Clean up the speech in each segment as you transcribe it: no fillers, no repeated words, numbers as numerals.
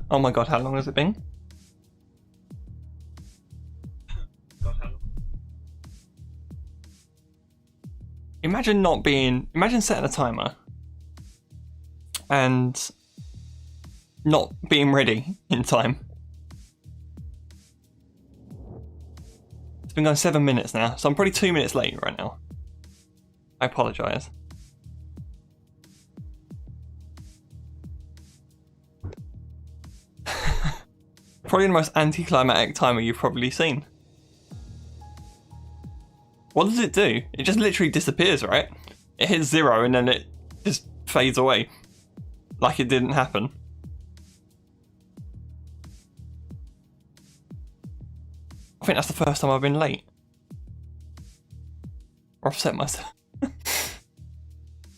Oh my god, how long has it been? Imagine setting a timer and not being ready in time. It's been going 7 minutes now, so I'm probably 2 minutes late right now. I apologise. Probably the most anticlimactic timer you've probably seen. What does it do? It just literally disappears, right? It hits 0 and then it just fades away. Like it didn't happen. I think that's the first time I've been late. Or I've set myself.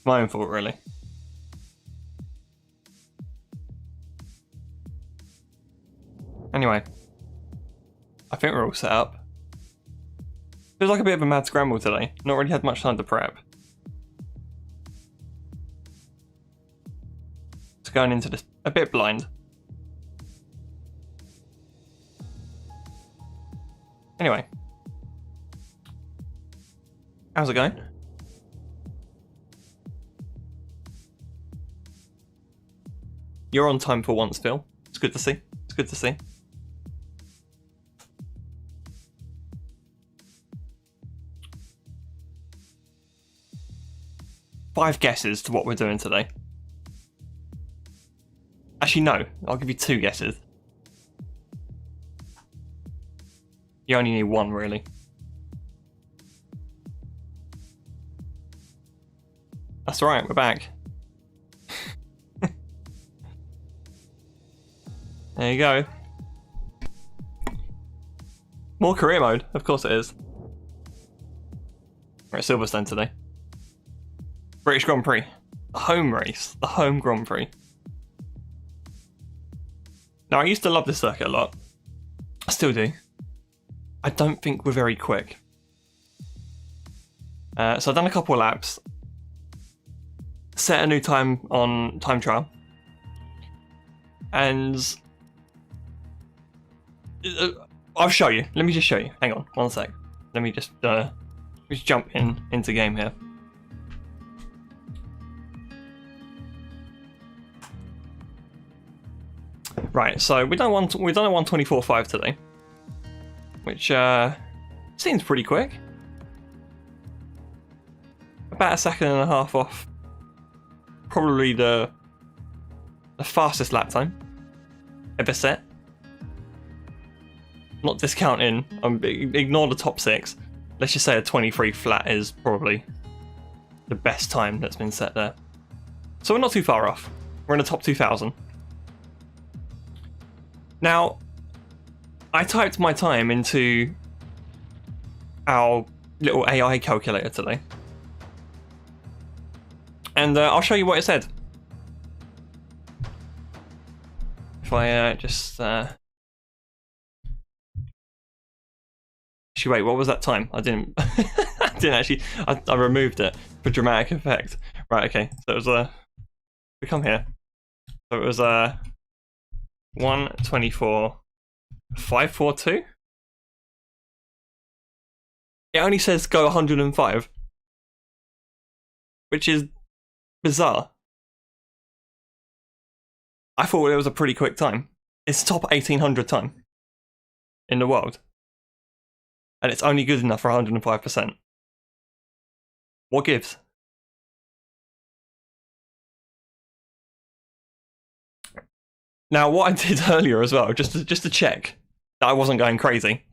My own fault, really. Anyway. I think we're all set up. Feels like a bit of a mad scramble today. Not really had much time to prep. Just going into this a bit blind. Anyway. How's it going? You're on time for once, Phil. It's good to see. It's good to see. Five guesses to what we're doing today. Actually, no. I'll give you 2 guesses. You only need 1, really. That's right, we're back. There you go. More career mode, of course it is. We're at Silverstone today. British Grand Prix. The home race. The home Grand Prix. Now, I used to love this circuit a lot. I still do. I don't think we're very quick. So I've done a couple of laps. Set a new time on time trial. And I'll show you. Let me just show you. Hang on, 1 sec. Let me just jump into game here. Right, so we've done a 1:24.5 today, which seems pretty quick. About 1.5 seconds off probably the fastest lap time ever set. Not discounting, ignore the top 6. Let's just say a 23 flat is probably the best time that's been set there. So we're not too far off. We're in the top 2,000. Now, I typed my time into our little AI calculator today. And I'll show you what it said. If I just... Actually, wait, what was that time? I didn't... I didn't actually... I removed it for dramatic effect. Right, okay. So it was... we come here. So it was... 1:24.542. It only says go 105, which is bizarre. I thought it was a pretty quick time. It's top 1800 time in the world, and it's only good enough for 105%. What gives? Now, what I did earlier as well, just to check that I wasn't going crazy,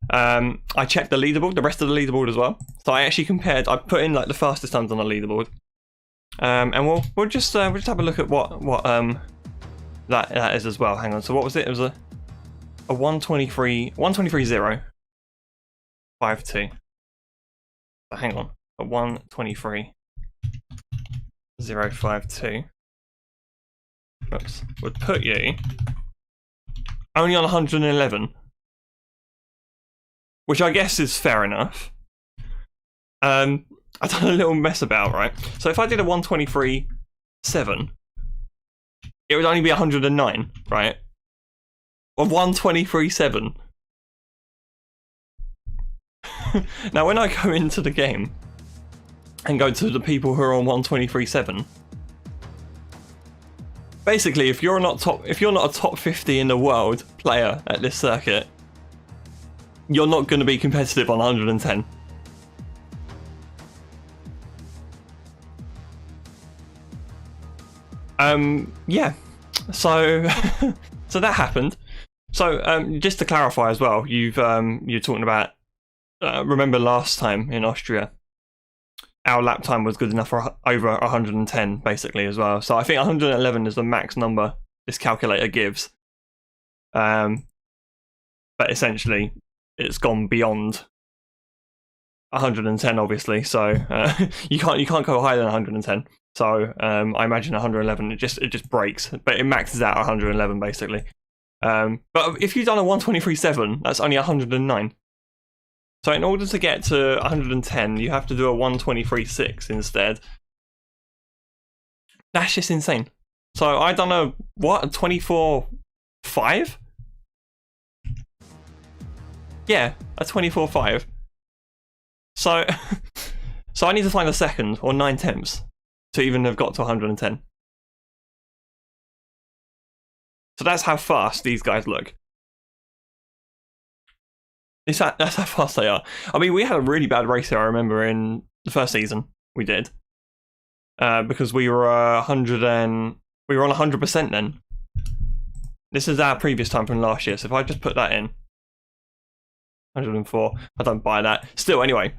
I checked the leaderboard, the rest of the leaderboard as well. So I actually compared. I put in like the fastest times on the leaderboard, and we'll just have a look at what that is as well. Hang on. So what was it? It was a 1:23.052. So hang on, a 1:23.052. Oops, would put you only on 111, which I guess is fair enough. I've done a little mess about, right? So if I did a 1:23.7, it would only be 109, right? Of 123.7. Now, when I go into the game and go to the people who are on 123.7, basically, if you're not a top 50 in the world player at this circuit, you're not going to be competitive on 110. Yeah. So, so that happened. So, just to clarify as well, you're talking about. Remember last time in Austria, our lap time was good enough for over 110, basically, as well. So I think 111 is the max number this calculator gives. But essentially, it's gone beyond 110, obviously. So you can't go higher than 110. So I imagine 111 it just breaks, but it maxes out 111 basically. But if you've done a 123.7, that's only 109. So in order to get to 110, you have to do a 123.6 instead. That's just insane. So I done a 24.5? Yeah, a 24.5. So so I need to find a second or 9/10 to even have got to 110. So that's how fast these guys look. That's how fast they are. I mean, we had a really bad race here, I remember, in the first season we did. Because we were on 100% then. This is our previous time from last year, so if I just put that in. 104. I don't buy that. Still, anyway.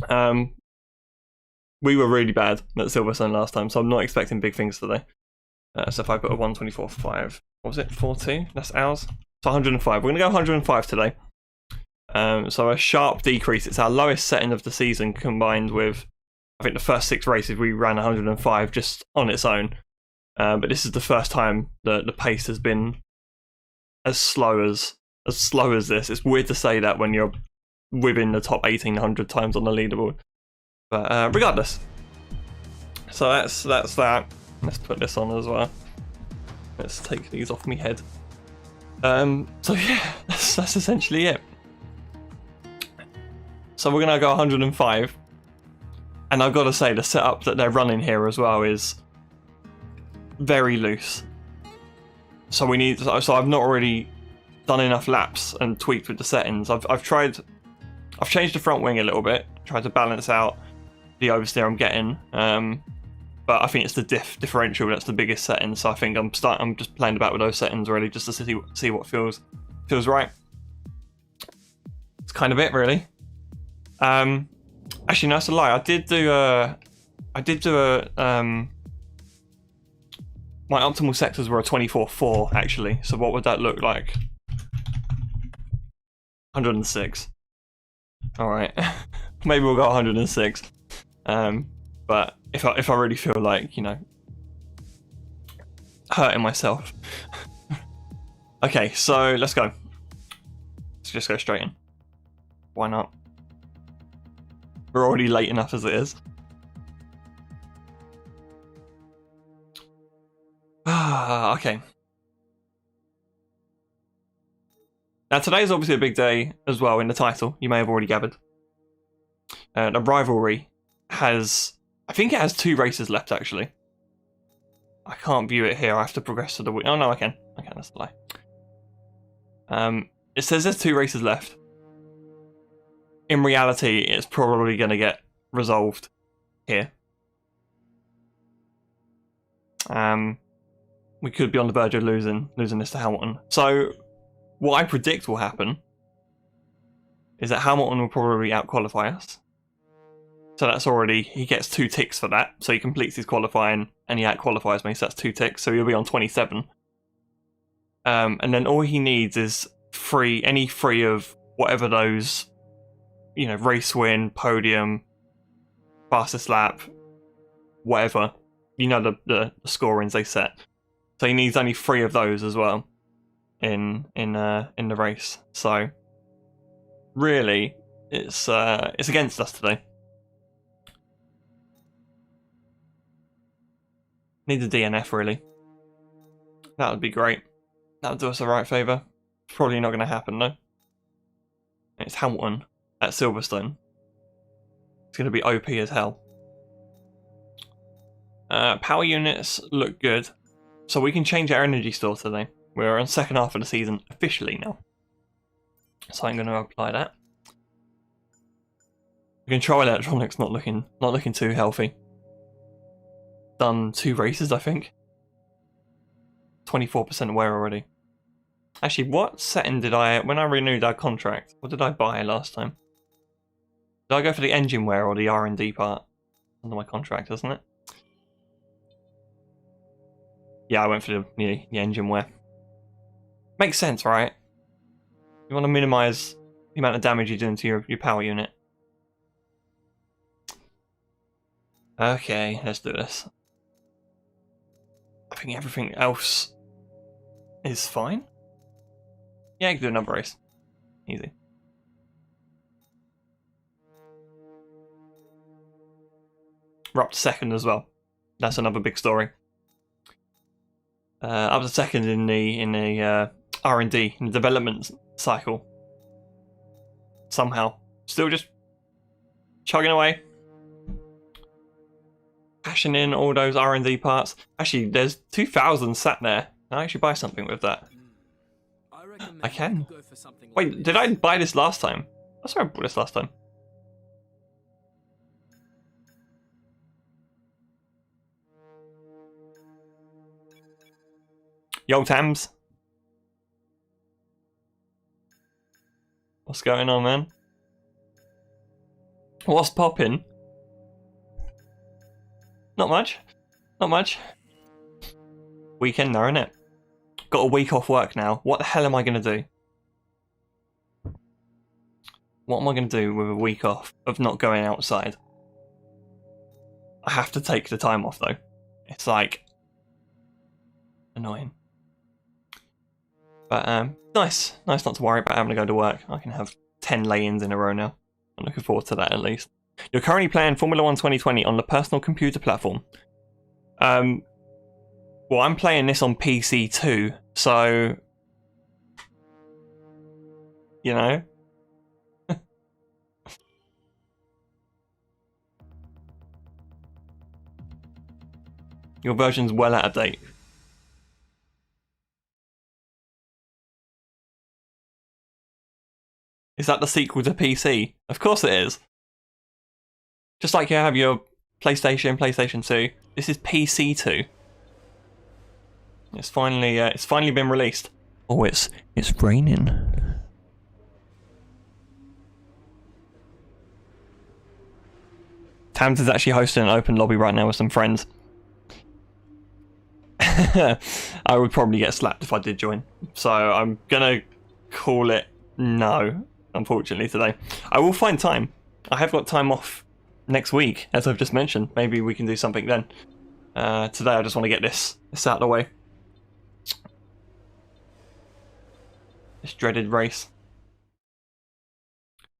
We were really bad at Silverstone last time, so I'm not expecting big things today. So if I put a 124.5, what was it? 4.2? That's ours. So 105. We're going to go 105 today. So a sharp decrease. It's our lowest setting of the season combined with, I think the first 6 races we ran 105 just on its own. But this is the first time that the pace has been as slow as this. It's weird to say that when you're within the top 1,800 times on the leaderboard. But regardless. So that's that. Let's put this on as well. Let's take these off my head. So yeah, that's essentially it. So we're gonna go 105, and I've got to say the setup that they're running here as well is very loose. So I've not already done enough laps and tweaked with the settings. I've changed the front wing a little bit, tried to balance out the oversteer I'm getting. But I think it's the differential that's the biggest setting. So I think I'm just playing about with those settings really, just to see what feels right. It's kind of it really. Actually, no, that's a lie. I did do a my optimal sectors were a 24.4 actually. So what would that look like? 106. All right, maybe we'll go 106. But if I really feel like, you know, hurting myself. Okay, so let's go. Let's just go straight in. Why not? We're already late enough as it is. Okay. Now today's obviously a big day as well in the title. You may have already gathered. The rivalry has, I think it has 2 races left actually. I can't view it here. I have to progress to the week. Oh no, I can. That's a lie. It says there's 2 races left. In reality, it's probably going to get resolved here. We could be on the verge of losing this to Hamilton. So, what I predict will happen is that Hamilton will probably out-qualify us. So that's already, he gets 2 ticks for that. So he completes his qualifying and he out-qualifies me, so that's 2 ticks. So he'll be on 27. And then all he needs is any free of whatever those, you know, race win, podium, fastest lap, whatever. You know the scorings they set. So he needs only 3 of those as well in the race. So really, it's against us today. Need a DNF really. That would be great. That would do us a right favour. Probably not going to happen though. It's Hamilton at Silverstone. It's going to be OP as hell. Power units look good. So we can change our energy store today. We're on second half of the season officially now. So I'm going to apply that. Control electronics not looking too healthy. Done 2 races, I think. 24% wear already. Actually, what setting did I, when I renewed our contract, what did I buy last time? Did I go for the engine wear or the R&D part under my contract, isn't it? Yeah, I went for the engine wear. Makes sense, right? You want to minimise the amount of damage you're doing to your power unit. Okay, let's do this. I think everything else is fine. Yeah, you can do another race. Easy. We're up to second as well. That's another big story. Up to second in the R&D, in the development cycle. Somehow. Still just chugging away. Cashing in all those R&D parts. Actually, there's 2,000 sat there. Can I actually buy something with that? I can. Wait, did I buy this last time? I swear I bought this last time. Yo, Tams. What's going on, man? What's poppin'? Not much. Not much. Weekend now, innit? Got a week off work now. What the hell am I going to do? What am I going to do with a week off of not going outside? I have to take the time off, though. It's like annoying. But nice not to worry about having to go to work. I can have 10 lay-ins in a row now. I'm looking forward to that at least. You're currently playing Formula 1 2020 on the personal computer platform. Well, I'm playing this on PC too, so you know. Your version's well out of date. Is that the sequel to PC? Of course it is. Just like you have your PlayStation, PlayStation 2. This is PC 2. It's finally been released. Oh, it's raining. Tams is actually hosting an open lobby right now with some friends. I would probably get slapped if I did join. So I'm gonna call it no, unfortunately, today. I will find time. I have got time off next week, as I've just mentioned. Maybe we can do something then. Today I just want to get this out of the way. This dreaded race.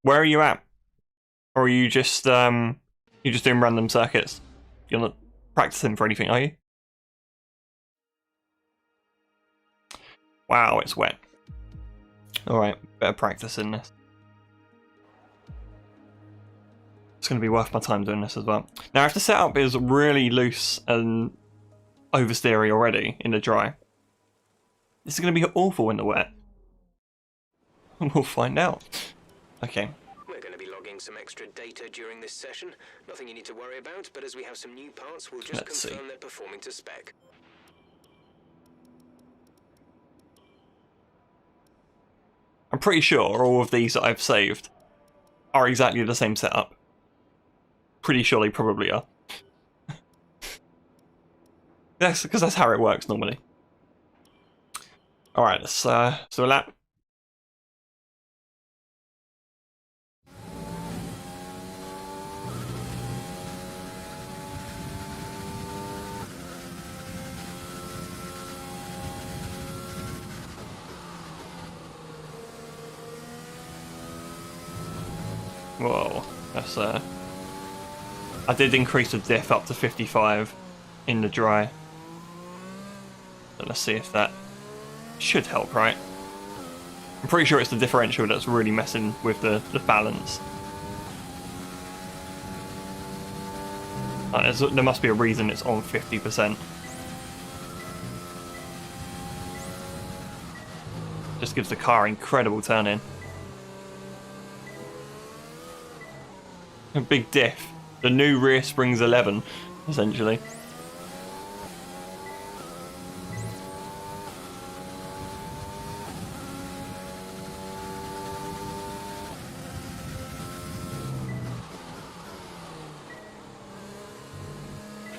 Where are you at? Or are you just doing random circuits? You're not practicing for anything, are you? Wow, it's wet. Alright, better practice in this. It's going to be worth my time doing this as well. Now, if the setup is really loose and oversteery already in the dry, this is going to be awful in the wet. We'll find out. Okay. We're going to be logging some extra data during this session. Nothing you need to worry about, but as we have some new parts, we'll just confirm they're performing to spec. I'm pretty sure all of these that I've saved are exactly the same setup. Pretty sure they probably are. That's because that's how it works normally. Alright, let's do a lap. Whoa, that's I did increase the diff up to 55 in the dry. And let's see if that should help, right? I'm pretty sure it's the differential that's really messing with the balance. There must be a reason it's on 50%. Just gives the car incredible turn-in. A big diff. The new rear springs 11, essentially.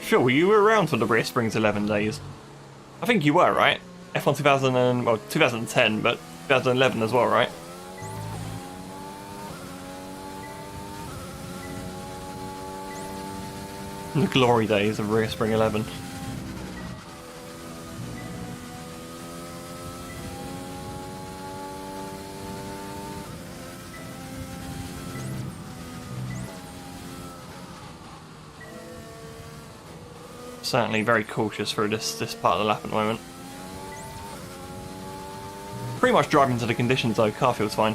Phil, you were around for the rear springs 11 days. I think you were, right? F1 2010, but 2011 as well, right? The glory days of rear spring 11. Certainly very cautious for this part of the lap at the moment. Pretty much driving to the conditions though, car feels fine.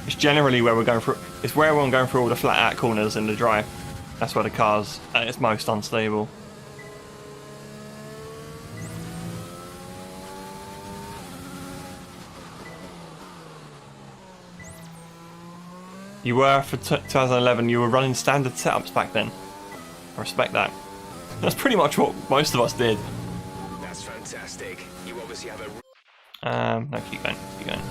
It's generally where we're going through. It's where we're going through all the flat out corners in the dry. That's where the car's at its most unstable. You were for 2011. You were running standard setups back then. I respect that. That's pretty much what most of us did. That's fantastic. You obviously have a. No, keep going. Keep going.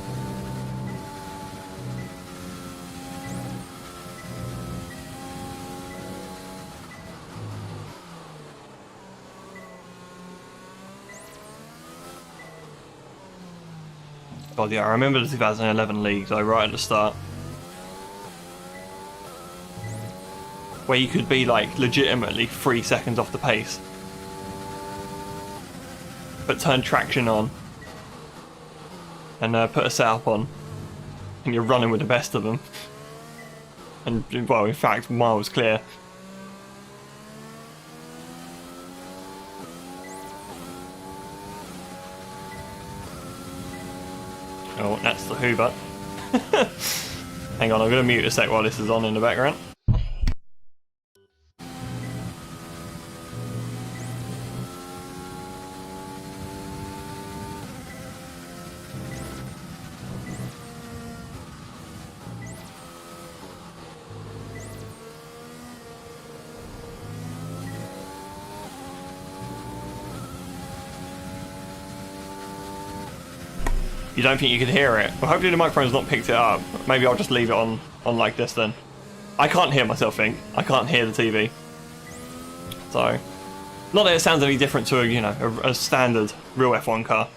God, yeah, I remember the 2011 league, though, right at the start. Where you could be, like, legitimately 3 seconds off the pace. But turn traction on. And put a setup on. And you're running with the best of them. And, well, in fact, miles clear. Oh, that's the Hoover. Hang on, I'm going to mute a sec while this is on in the background. You don't think you could hear it? Well, hopefully the microphone's not picked it up. Maybe I'll just leave it on like this then. I can't hear myself think. I can't hear the TV. So, not that it sounds any different to a standard real F1 car.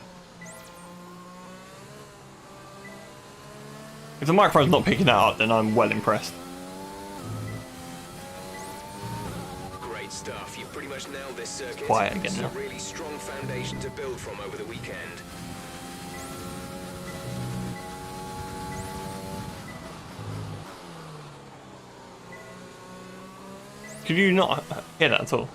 If the microphone's not picking that up, then I'm well impressed. Great stuff. You've pretty much nailed this circuit. Quiet again now. It's a really strong foundation to build from over the weekend. Could you not hear that at all?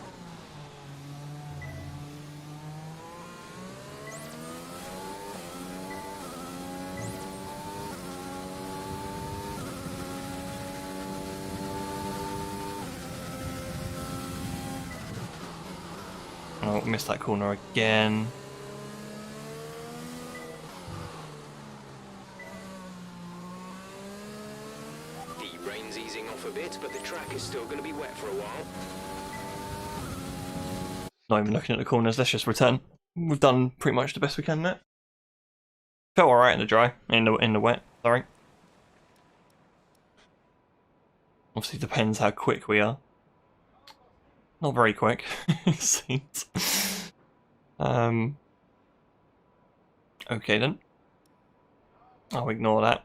Oh, missed that corner again. The rain's easing off a bit, but the track is still going to be wet for a while. Not even looking at the corners, let's just return. We've done pretty much the best we can there. Felt alright in the dry, in the wet, sorry. Obviously depends how quick we are. Not very quick, it seems. Okay then. I'll ignore that.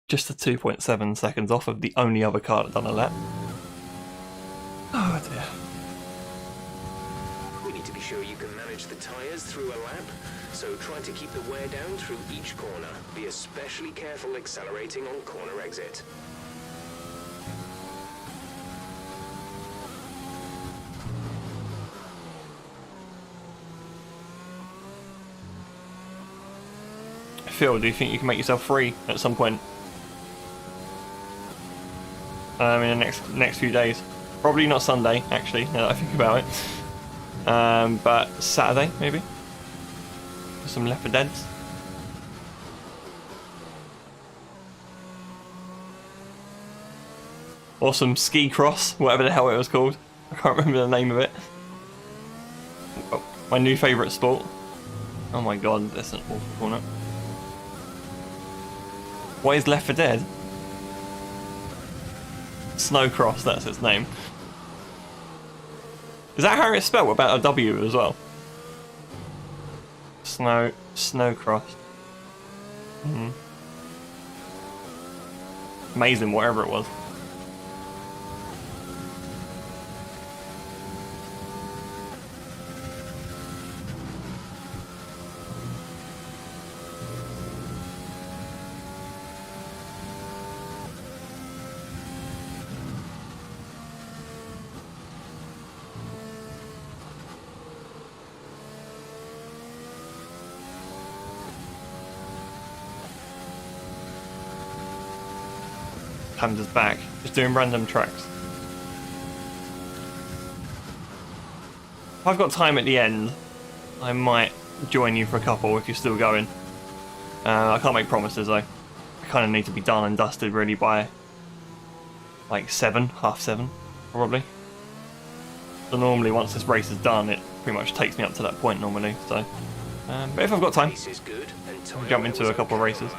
Just the 2.7 seconds off of the only other car that done a lap. Oh dear. We need to be sure you can manage the tyres through a lap, so try to keep the wear down through each corner. Be especially careful accelerating on corner exit. Phil, do you think you can make yourself free at some point? In the next few days. Probably not Sunday, actually, now that I think about it. But Saturday, maybe? Some Left 4 Deads. Or some ski cross, whatever the hell it was called. I can't remember the name of it. Oh, my new favourite sport. Oh my god, that's an awful corner. What is Left 4 Dead? Snowcross, that's its name. Is that how it's spelled? About a W as well? Snowcross. Amazing, whatever it was. Hamder's back, just doing random tracks. If I've got time at the end, I might join you for a couple if you're still going. I can't make promises though. I kind of need to be done and dusted really by like 7:30, probably. So normally once this race is done, it pretty much takes me up to that point normally. So, but if I've got time, I'll jump into a couple of races.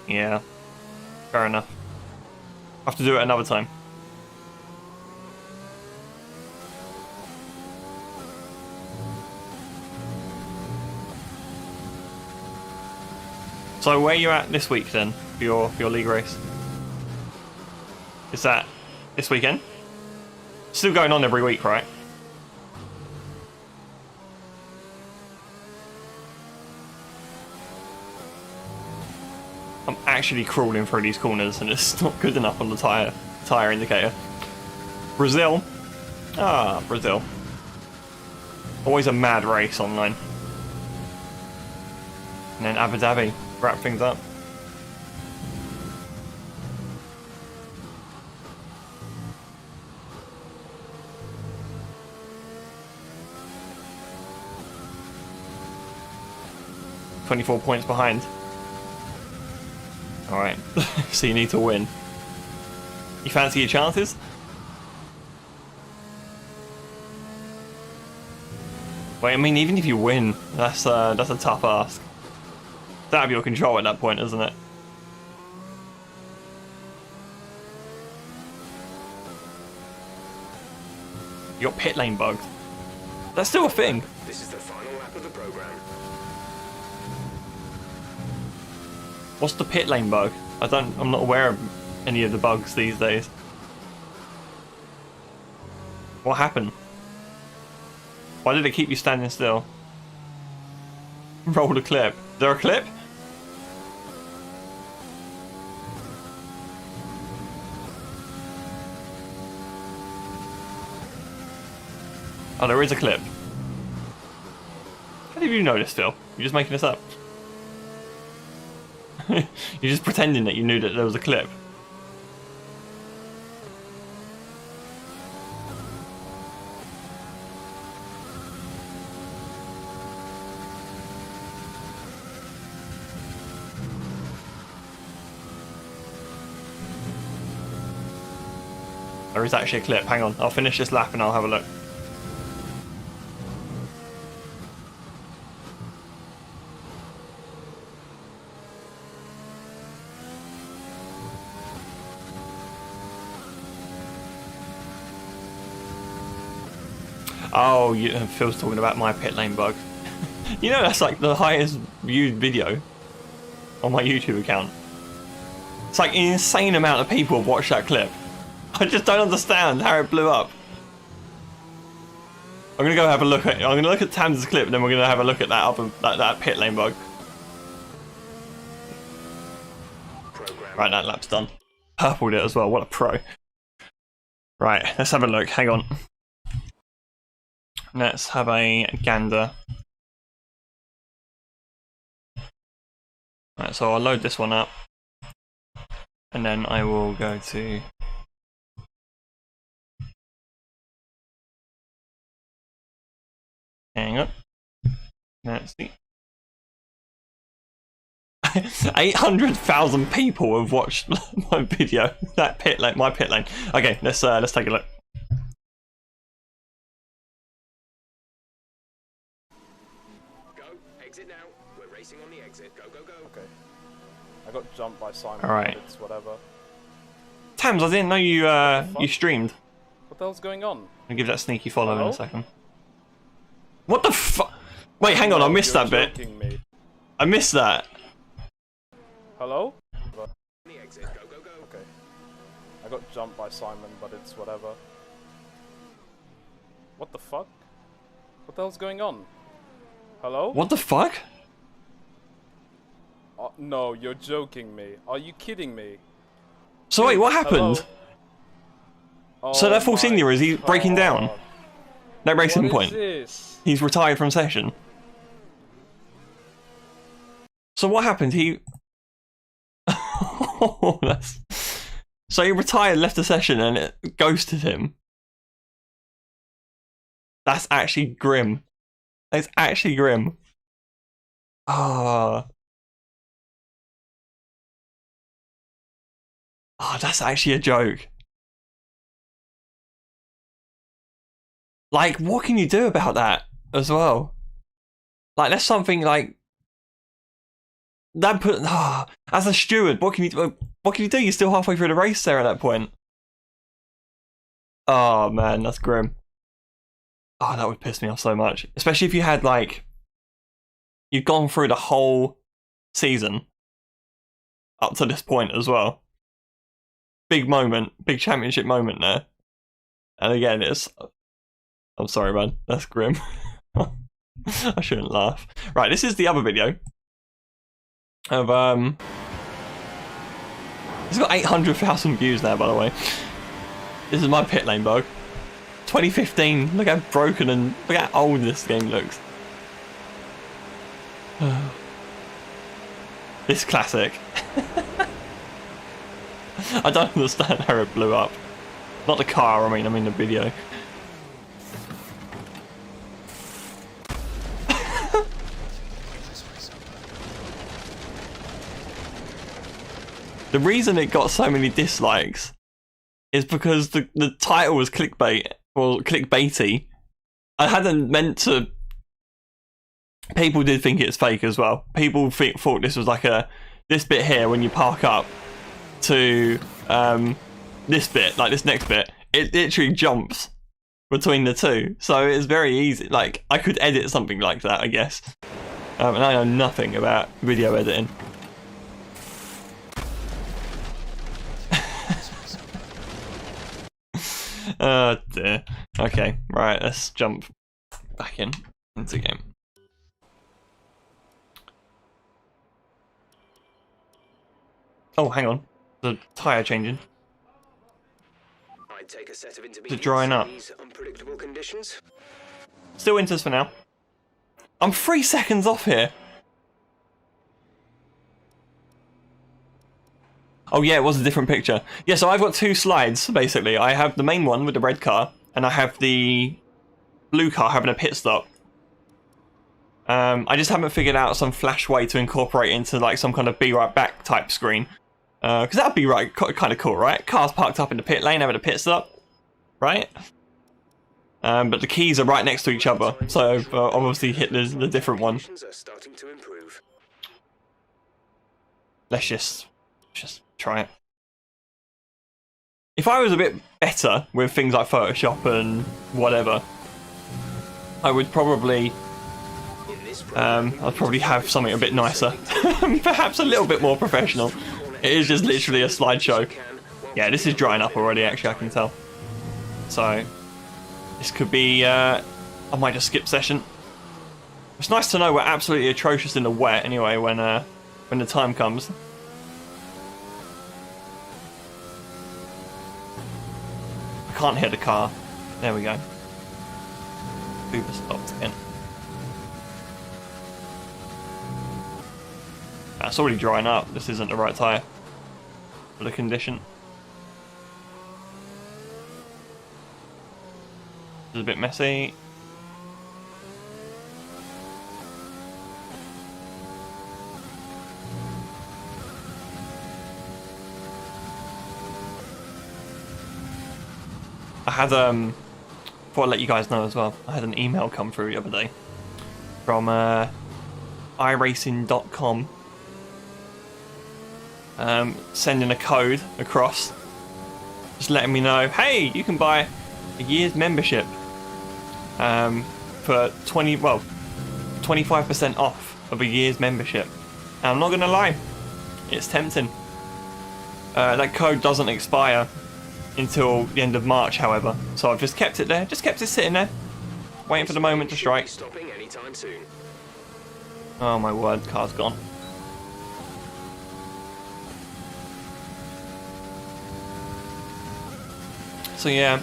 Yeah, fair enough. I'll have to do it another time. So where are you at this week then, for your league race? Is that this weekend? Still going on every week, right? I'm actually crawling through these corners and it's not good enough on the tyre indicator. Brazil. Ah, Brazil. Always a mad race online. And then Abu Dhabi, wrap things up. "24 points behind." Alright, so you need to win. You fancy your chances? Wait, I mean, even if you win, that's a tough ask. It's out of your control at that point, isn't it? You got pit lane bugged. That's still a thing. This is the final lap of the program. What's the pit lane bug? I'm not aware of any of the bugs these days. What happened? Why did it keep you standing still? Roll the clip. Is there a clip? Oh, there is a clip. How did you know this, Phil? You're just making this up. You're just pretending that you knew that there was a clip. There is actually a clip. Hang on, I'll finish this lap and I'll have a look. Oh, Phil's talking about my pit lane bug. You know, that's like the highest viewed video on my YouTube account. It's like an insane amount of people have watched that clip. I just don't understand how it blew up. I'm gonna go have a look at. I'm gonna look at Tam's clip, and then we're gonna have a look at that pit lane bug. Right, that lap's done. purpled it as well. What a pro. Right, let's have a look. Hang on. Let's have a gander. Right, so I'll load this one up. And then I will go to... Hang on. Let's see. 800,000 people have watched my video. That pit lane, my pit lane. Okay, let's take a look. Go, exit now. We're racing on the exit. Go, go, go. Okay. I got jumped by Simon. All right. It's whatever. Tams, I didn't know you streamed. What the hell's going on? I'll give that sneaky follow in Hello? a second. What the fuck? Wait, hang on, I missed that bit. Me. I missed that. Hello? The exit. Go, go, go. Okay. I got jumped by Simon, but it's whatever. What the fuck? What the hell's going on? Hello? What the fuck? No, you're joking me. Are you kidding me? So wait, what happened? Oh So that full my senior, is he breaking down? God. No racing What point. is this? He's retired from session. So what happened? He... Oh, that's... So he retired, left the session, and it ghosted him. That's actually grim. That's actually grim. Ah. Oh, that's actually a joke. Like, what can you do about that as well? Like, that's something like that. Put as a steward, what can you do? What can you do? You're still halfway through the race there at that point. Oh man, that's grim. Oh, that would piss me off so much, especially if you had like you've gone through the whole season up to this point as well. Big moment, big championship moment there. And again, it's... I'm sorry, man. That's grim. I shouldn't laugh. Right, this is the other video. Of, It's got 800,000 views now, by the way. This is my pit lane bug. 2015. Look how broken and... Look how old this game looks. This classic. I don't understand how it blew up. Not the car, I mean the video. The reason it got so many dislikes is because the title was clickbait, or clickbaity. I hadn't meant to... People did think it's fake as well. People thought this was like this bit here when you park up to this bit, like this next bit, it literally jumps between the two. So it's very easy. Like, I could edit something like that, I guess. And I know nothing about video editing. Oh dear. Okay, right, let's jump back into the game. Oh, hang on. The tyre changing. I'd take a set of intermediates drying up. in these unpredictable conditions. Still Inters for now. I'm 3 seconds off here. Oh yeah, it was a different picture. Yeah, so I've got two slides, basically. I have the main one with the red car, and I have the blue car having a pit stop. I just haven't figured out some flash way to incorporate into like some kind of be right back type screen. Because that'd be right, kind of cool, right? Cars parked up in the pit lane having a pit stop, right? But the keys are right next to each other, so I've obviously hit the different one. Conditions are starting to improve. Let's just try it. If I was a bit better with things like Photoshop and whatever, I would probably I'd probably have something a bit nicer. Perhaps a little bit more professional. It is just literally a slideshow. Yeah, this is drying up already, actually, I can tell. So, this could be... I might just skip session. It's nice to know we're absolutely atrocious in the wet, anyway, when the time comes. can't hit the car. There we go. Uber stopped again. That's already drying up. This isn't the right tyre for the condition. It's a bit messy. I had before I let you guys know as well, I had an email come through the other day from iRacing.com sending a code across, just letting me know, hey, you can buy a year's membership for 25% off of a year's membership. And I'm not gonna lie, it's tempting. That code doesn't expire until the end of March, however, so I've just kept it there, just kept it sitting there, waiting for the moment to strike. Stopping anytime soon. Oh my word, car's gone. So yeah,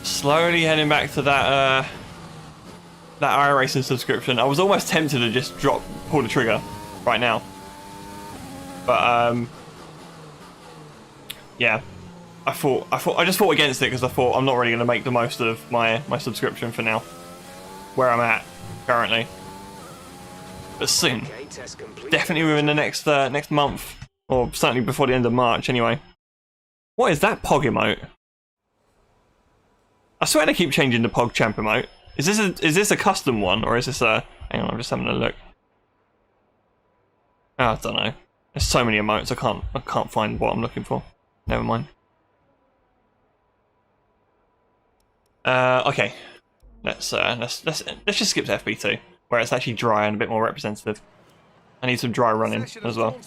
slowly heading back to that iRacing subscription. I was almost tempted to just pull the trigger right now, but yeah. I just thought against it because I thought I'm not really going to make the most of my subscription for now, where I'm at currently. But soon, definitely within the next month, or certainly before the end of March anyway. What is that Pog emote? I swear they keep changing the Pog Champ emote. Is this a custom one, or is this a? Hang on, I'm just having a look. Oh, I don't know. There's so many emotes. I can't find what I'm looking for. Never mind. Okay, let's just skip to FP2, where it's actually dry and a bit more representative. I need some dry running as well.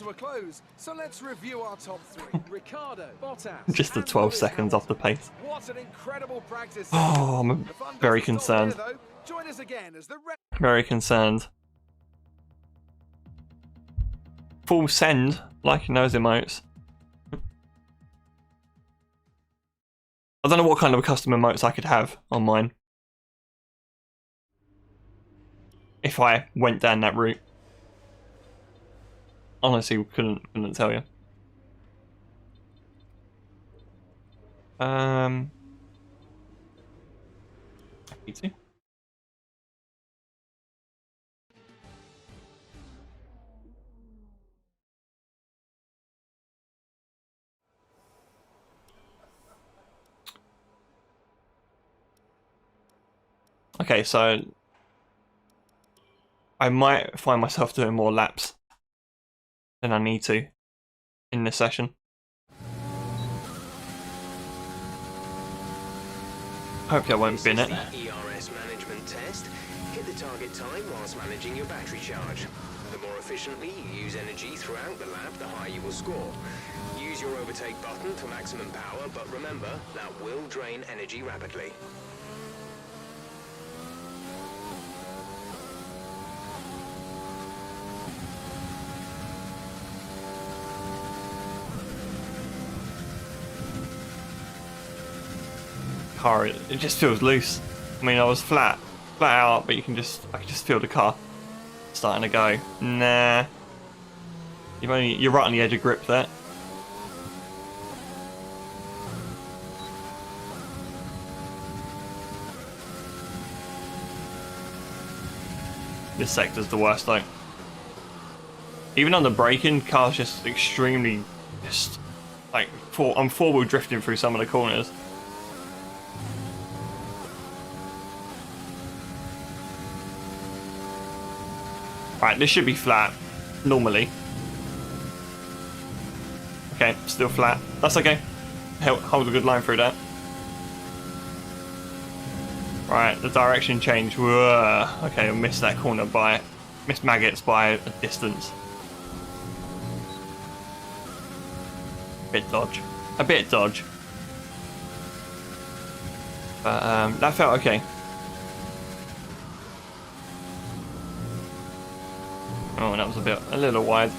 So let's review our top three. Ricardo, Bottas, Just the 12 seconds off the pace. What an incredible practice. Oh, I'm very concerned. Join us again as the Very concerned. Full send, liking those emotes. I don't know what kind of custom emotes I could have on mine if I went down that route. Honestly, couldn't tell you. FP2. Okay, so I might find myself doing more laps than I need to in this session. Hopefully I won't bin it. ERS management test. Hit the target time whilst managing your battery charge. The more efficiently you use energy throughout the lap, the higher you will score. Use your overtake button for maximum power, but remember, that will drain energy rapidly. Car, it just feels loose. I mean, I was flat out, but I can just feel the car starting to go. Nah, you're right on the edge of grip there. This sector's the worst though. Even on the braking, car's just extremely, like I'm four-wheel drifting through some of the corners. Right, this should be flat, normally. Okay, still flat. That's okay. Hold a good line through that. Right, the direction change. Whoa. Okay, I missed that corner missed maggots by a distance. A bit dodge. But that felt okay. Oh, that was a little wide.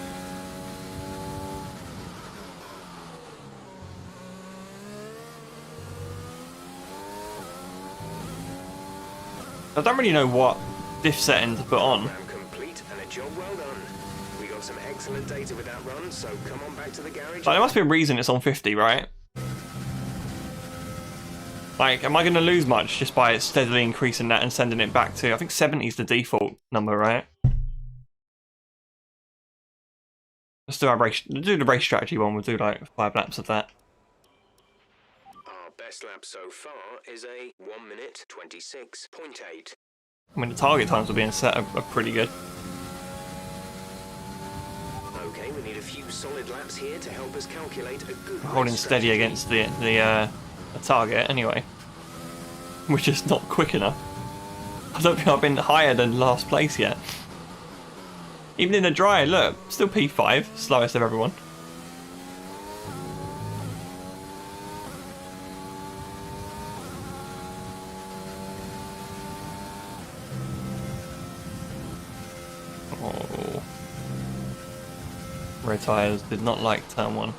I don't really know what diff setting to put on. Program complete and a job well done. We got some excellent data with that run, so come on back to the garage. Like, there must be a reason it's on 50, right? Like, am I going to lose much just by steadily increasing that and sending it back to... I think 70 is the default number, right? Let's do the race strategy one. We'll do like 5 laps of that. Our best lap so far is a 1 minute 26.8. I mean, the target times are being set are pretty good. Okay, we need a few solid laps here to help us calculate a good. Holding steady against the target anyway. We're just not quick enough. I don't think I've been higher than last place yet. Even in the dry, look, still P5, slowest of everyone. Oh. Red tyres did not like turn 1.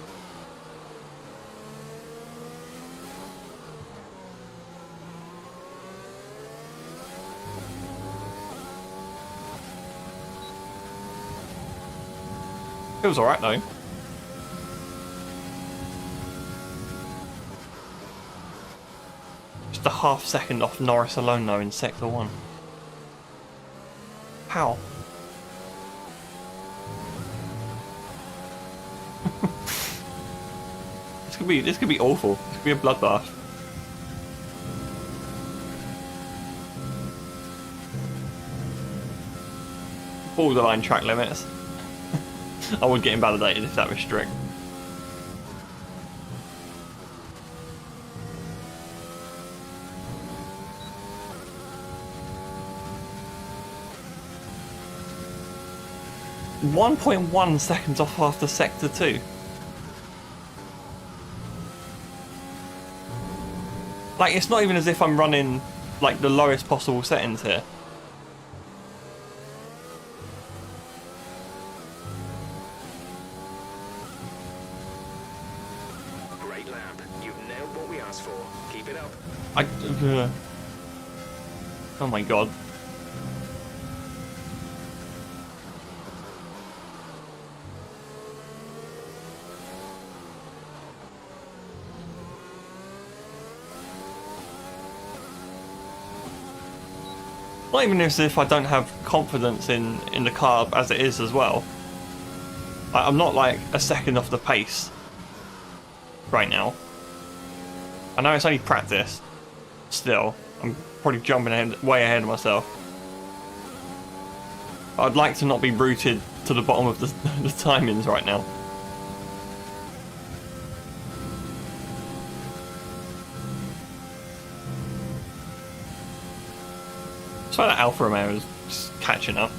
Feels alright though. Just a half second off Norris alone though in sector 1. How? This could be awful. This could be a bloodbath. Borderline track limits. I would get invalidated if that was strict. .1 seconds off after sector 2. Like, it's not even as if I'm running like the lowest possible settings here. Great lap. You've nailed what we asked for. Keep it up. Oh my god. Not even as if I don't have confidence in the car as it is as well. I'm not like a second off the pace right now. I know it's only practice. Still, I'm probably jumping way ahead of myself. I'd like to not be rooted to the bottom of the timings right now. So that Alfa Romeo is just catching up.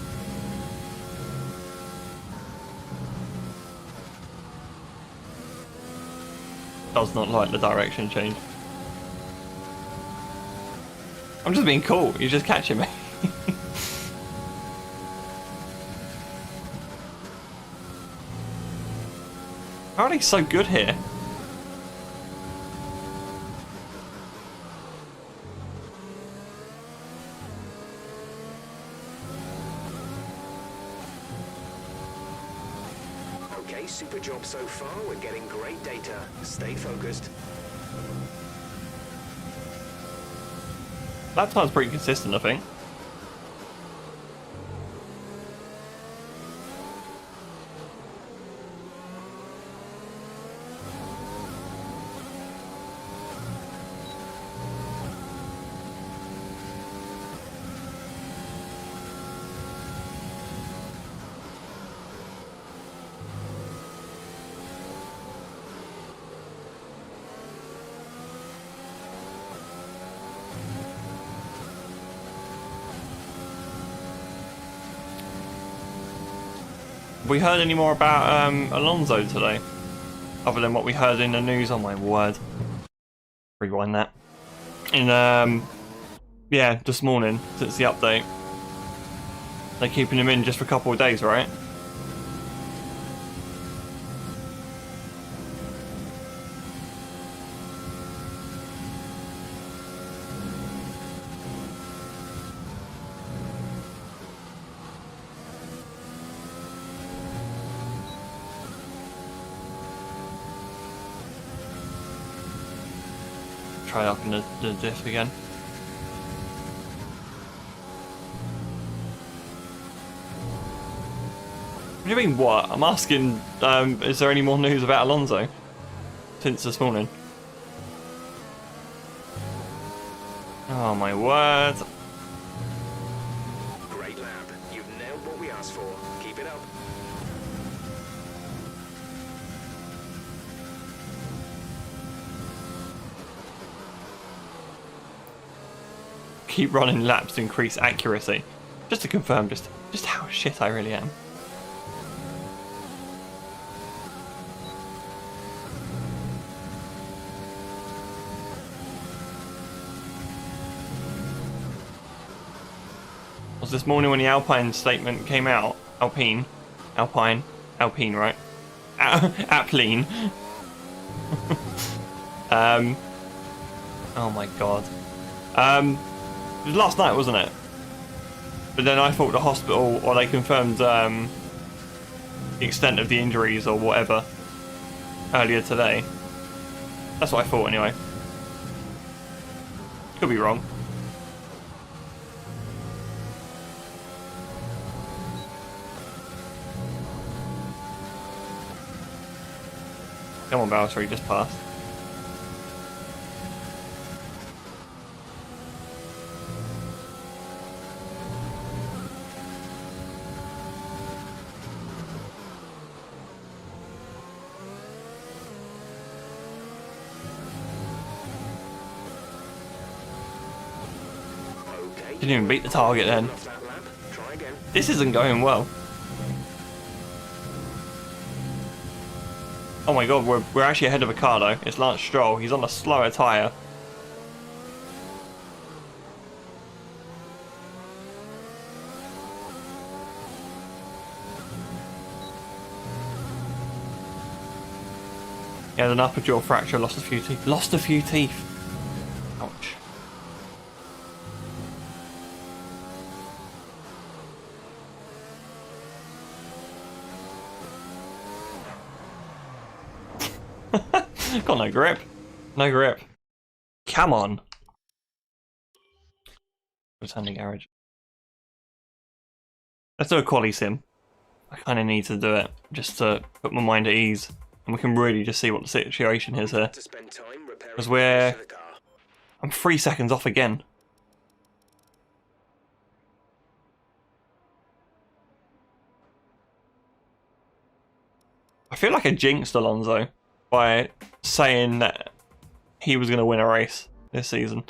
Does not like the direction change. I'm just being cool. You're just catching me. How are they so good here? Okay, super job so far. We're getting great data. Stay focused. That time's pretty consistent, I think. Have we heard any more about Alonso today? Other than what we heard in the news? Oh my word. Rewind that. In, yeah, this morning, since the update. They're keeping him in just for a couple of days, right? try up in the diff again. What do you mean, what? I'm asking, is there any more news about Alonso since this morning? Oh my word. Great lap. You've nailed what we asked for. Keep it up. Keep running laps to increase accuracy. Just to confirm just how shit I really am. Was this morning when the Alpine statement came out? Alpine, right? Apline. Oh my god. It was last night, wasn't it? But then I thought the hospital, or they confirmed the extent of the injuries or whatever earlier today. That's what I thought anyway. Could be wrong. Come on, Valtteri, just passed. Didn't even beat the target then. Off that lap. Try again. This isn't going well. Oh my god, we're actually ahead of Ricardo. It's Lance Stroll. He's on a slower tyre. He had an upper jaw fracture, lost a few teeth. Lost a few teeth! Ouch. Got no grip. No grip. Come on. Return to garage. Let's do a quali sim. I kind of need to do it just to put my mind at ease, and we can really just see what the situation is here. Because I'm 3 seconds off again. I feel like I jinxed Alonso by saying that he was going to win a race this season.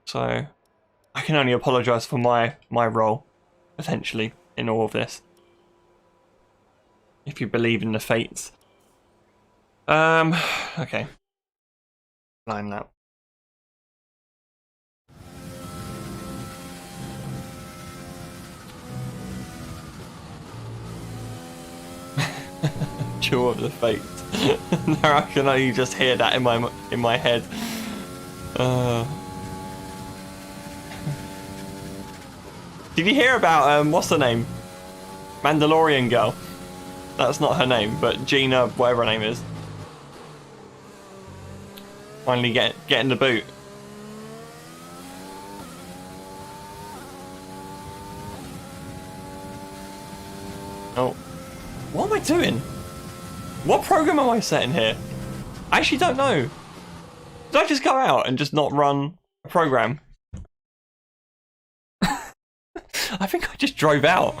So I can only apologise for my role, potentially, in all of this. If you believe in the fates. Okay. Line that. Jaw of the fate. Now I can only just hear that in my head. Did you hear about what's her name? Mandalorian girl. That's not her name, but Gina, whatever her name is. Finally getting the boot. Oh. What am I doing? What program am I setting here? I actually don't know. Did I just go out and just not run a program? I think I just drove out.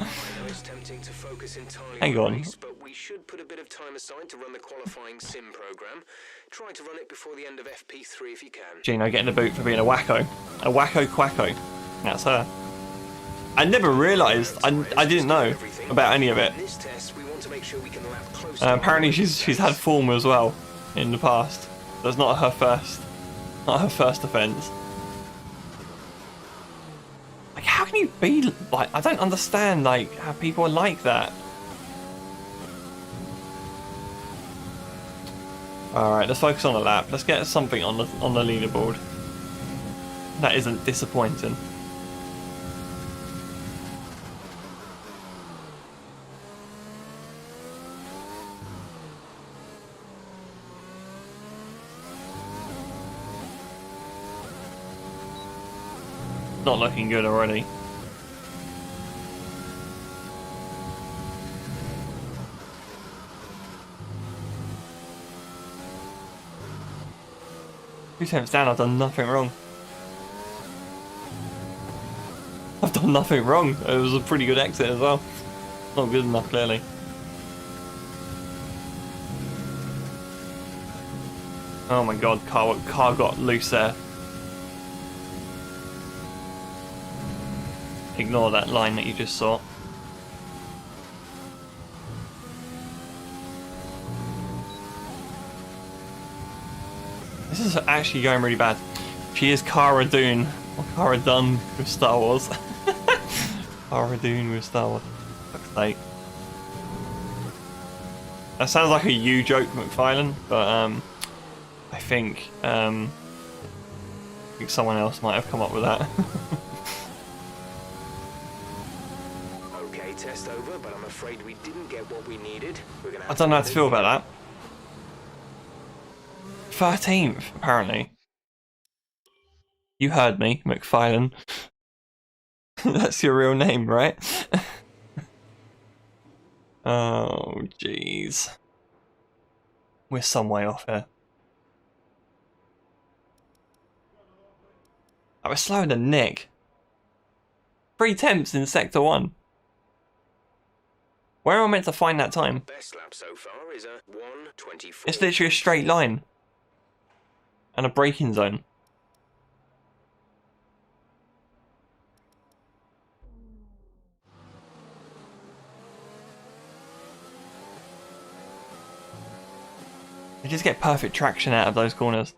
Hang on. But we should put a bit of time aside to run the qualifying sim program. Try to run it before the end of FP3 if you can. Gino getting a boot for being a wacko. A wacko quacko. That's her. I never realised. I didn't know about any of it. Apparently she's had form as well in the past. That's not her first offence. Like, how can you be like? I don't understand like how people are like that. All right, let's focus on the lap. Let's get something on the leaderboard. That isn't disappointing. not looking good already. Two attempts down, I've done nothing wrong. I've done nothing wrong. It was a pretty good exit as well. Not good enough, clearly. Oh my god, car got loose there. Ignore that line that you just saw. This is actually going really bad. She is Cara Dune. Or Cara Dune with Star Wars. Cara Dune with Star Wars. Fuck's sake. That sounds like a you joke, McFarlane, but I think someone else might have come up with that. Okay, test over, but I'm afraid we didn't get what we needed. We're gonna I have don't know how to to feel about that. 13th, apparently. You heard me, McFarlane. That's your real name, right? Oh, jeez. We're some way off here. I was slower than Nick. 3 attempts in Sector 1. Where am I meant to find that time? Best lap so far is a 1:24. It's literally a straight line. And a braking zone. You just get perfect traction out of those corners.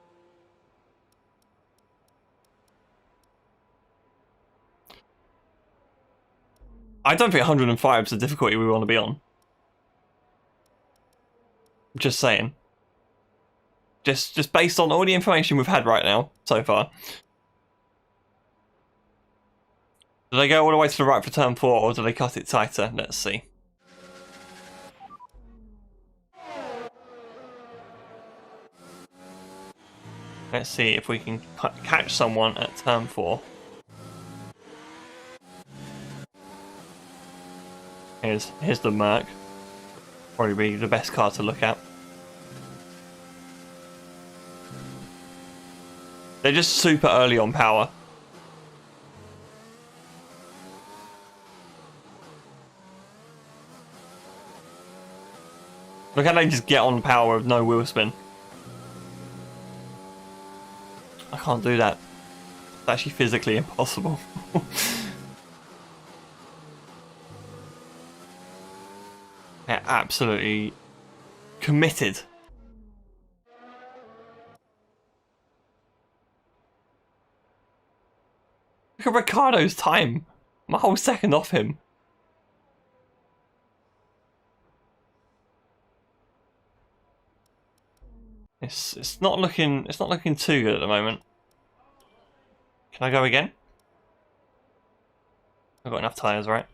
I don't think 105 is the difficulty we want to be on. Just saying. Just based on all the information we've had right now, so far. Do they go all the way to the right for turn 4, or do they cut it tighter? Let's see. Let's see if we can catch someone at turn 4. Here's the Merc. Probably be the best car to look at. They're just super early on power. Look how they just get on power with no wheel spin. I can't do that. It's actually physically impossible. They're absolutely committed. Look at Ricardo's time. I'm a whole second off him. It's not looking too good at the moment. Can I go again? I've got enough tyres, right?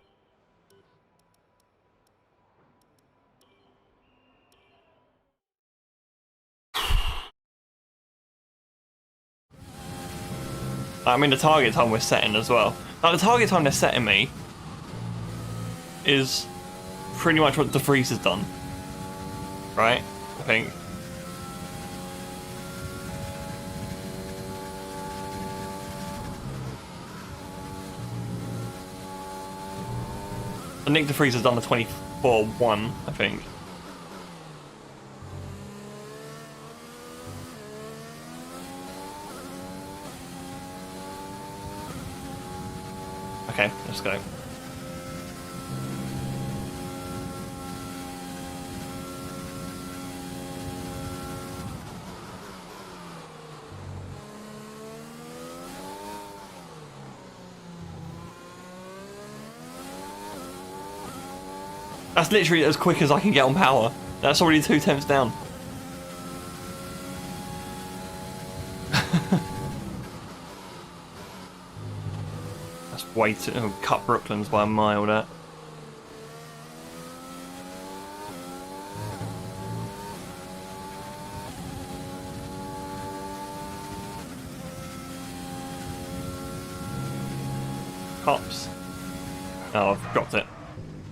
I mean, the target time we're setting as well. Now, the target time they're setting me is pretty much what the freeze has done. Right? I think. The Nick DeFreeze has done the 24-1, I think. Okay, let's go. That's literally as quick as I can get on power. That's already 2 attempts down. That's way too... Oh, cut Brooklands by a mile, that. Cops. Oh, I've dropped it.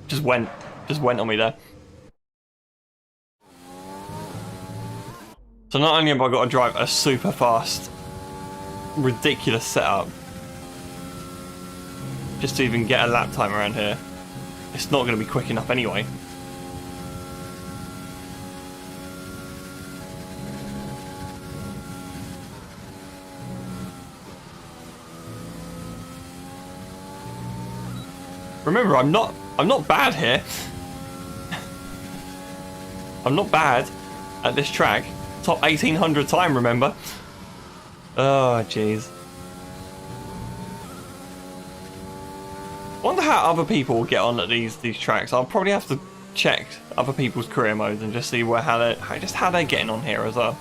Just went on me there. So not only have I got to drive a super fast, ridiculous setup, just to even get a lap time around here, it's not going to be quick enough anyway. Remember, I'm not bad here. I'm not bad at this track. Top 1800 time, remember? Oh, jeez. I wonder how other people get on at these tracks. I'll probably have to check other people's career modes and just see how they're getting on here as well.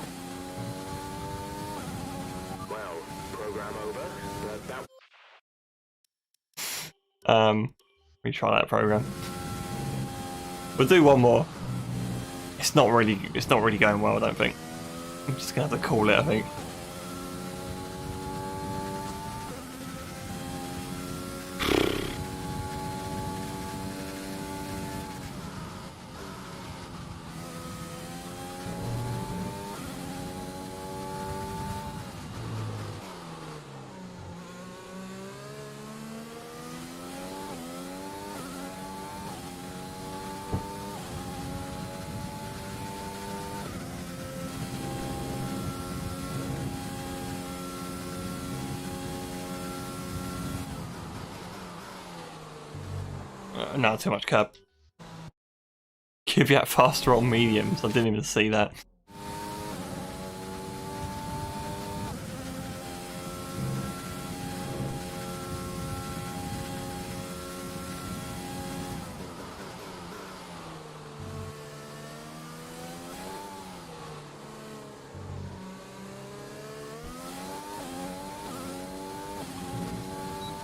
Well, program over. Retry that program. We'll do one more. It's not really going well, I don't think. I'm just gonna have to call it, I think. No, too much curb. Caveat faster on mediums. I didn't even see that.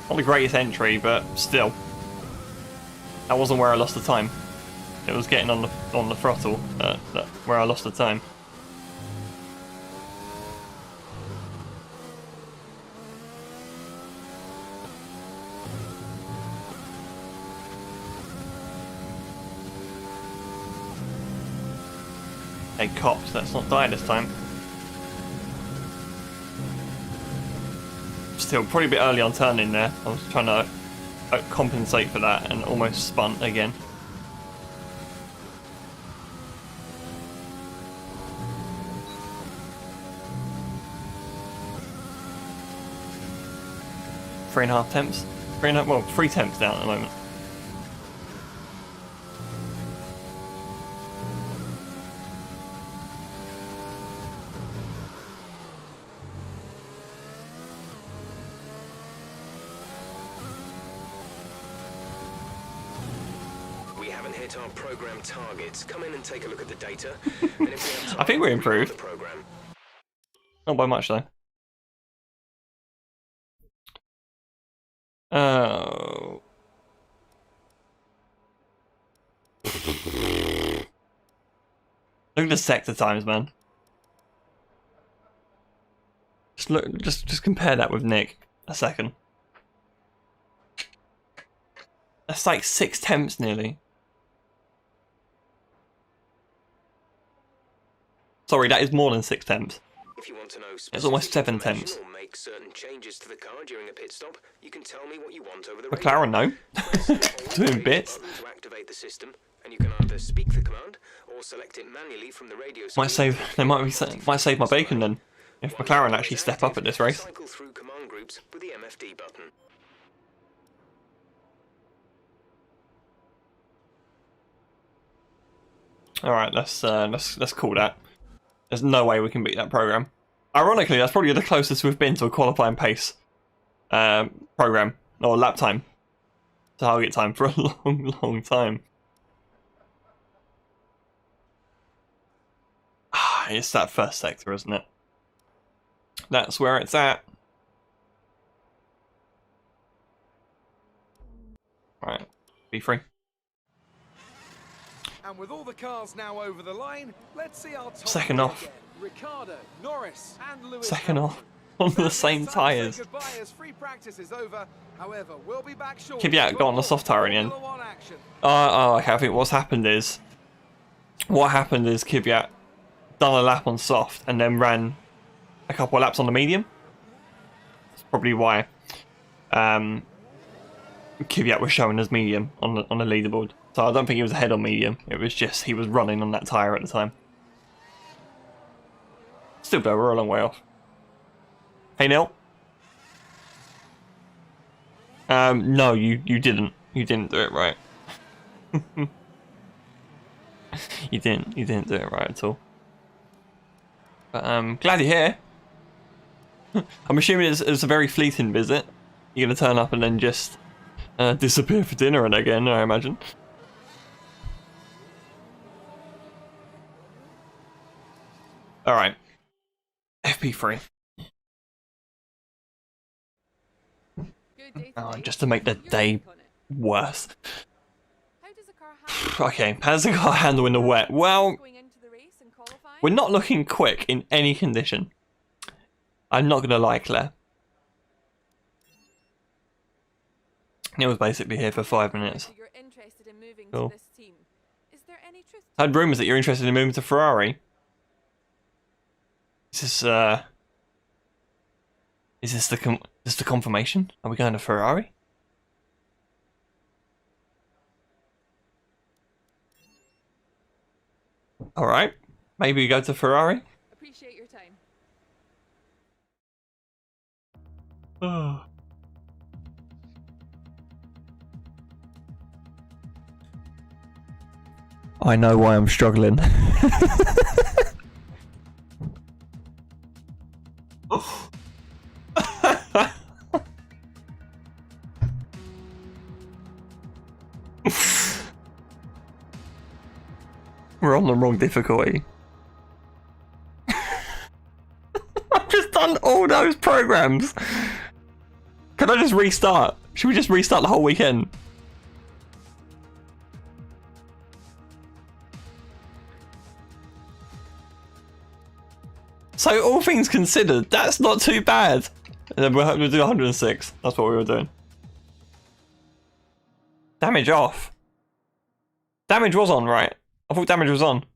Not the greatest entry, but still. That wasn't where I lost the time. It was getting on the throttle where I lost the time. Hey cops, let's not die this time. Still, probably a bit early on turning there. I was trying to compensate for that and almost spun again. Three and a half temps. 3 temps down at the moment. Hit our program targets. Come in and take a look at the data. And if we have time, I think we improved. the program. Not by much though. Oh. Look at the sector times, man. Just compare that with Nick a second. That's like 6 temps nearly. Sorry, that is more than 6 temps. If you want to know It's almost 7 information temps. or make certain changes to the car during a pit stop, you can tell me what you want over the McLaren, no. Doing bits. to activate the system, and you can either speak the command or select it manually from the radio. Might save my bacon then. If McLaren actually step up at this race. Cycle through command groups with the MFD button. All right, let's call that. There's no way we can beat that program. Ironically, that's probably the closest we've been to a qualifying pace program or lap time, target time for a long time. It's that first sector, isn't it? That's where it's at. Right, be free. And with all the cars now over the line, let's see our top Second three off. again. Ricardo, Norris, and Lewis Second Hamilton. off. on the same tyres. Kvyat got on the soft tyre in the end. Oh, okay, I think what's happened is... Kvyat done a lap on soft and then ran a couple of laps on the medium. That's probably why Kvyat was showing as medium on the leaderboard. So I don't think he was ahead on medium. It was just he was running on that tyre at the time. Still though, we're a long way off. Hey Neil. No, you didn't. You didn't do it right. You didn't do it right at all. But glad you're here. I'm assuming it's a very fleeting visit. You're gonna turn up and then just disappear for dinner and again, I imagine. Alright. FP3. Oh, just to make the day worse. Okay, how does the car handle in the wet? Well, we're not looking quick in any condition. I'm not going to lie, Claire. Neil was basically here for 5 minutes. Cool. I had rumours that you're interested in moving to Ferrari. Is this the confirmation? Are we going to Ferrari? All right, maybe we go to Ferrari. Appreciate your time. Oh. I know why I'm struggling. We're on the wrong difficulty. I've just done all those programs. Can I just restart? Should we just restart the whole weekend? So all things considered, that's not too bad. And then we'll do 106. That's what we were doing. Damage off. Damage was on, right? I thought damage was on.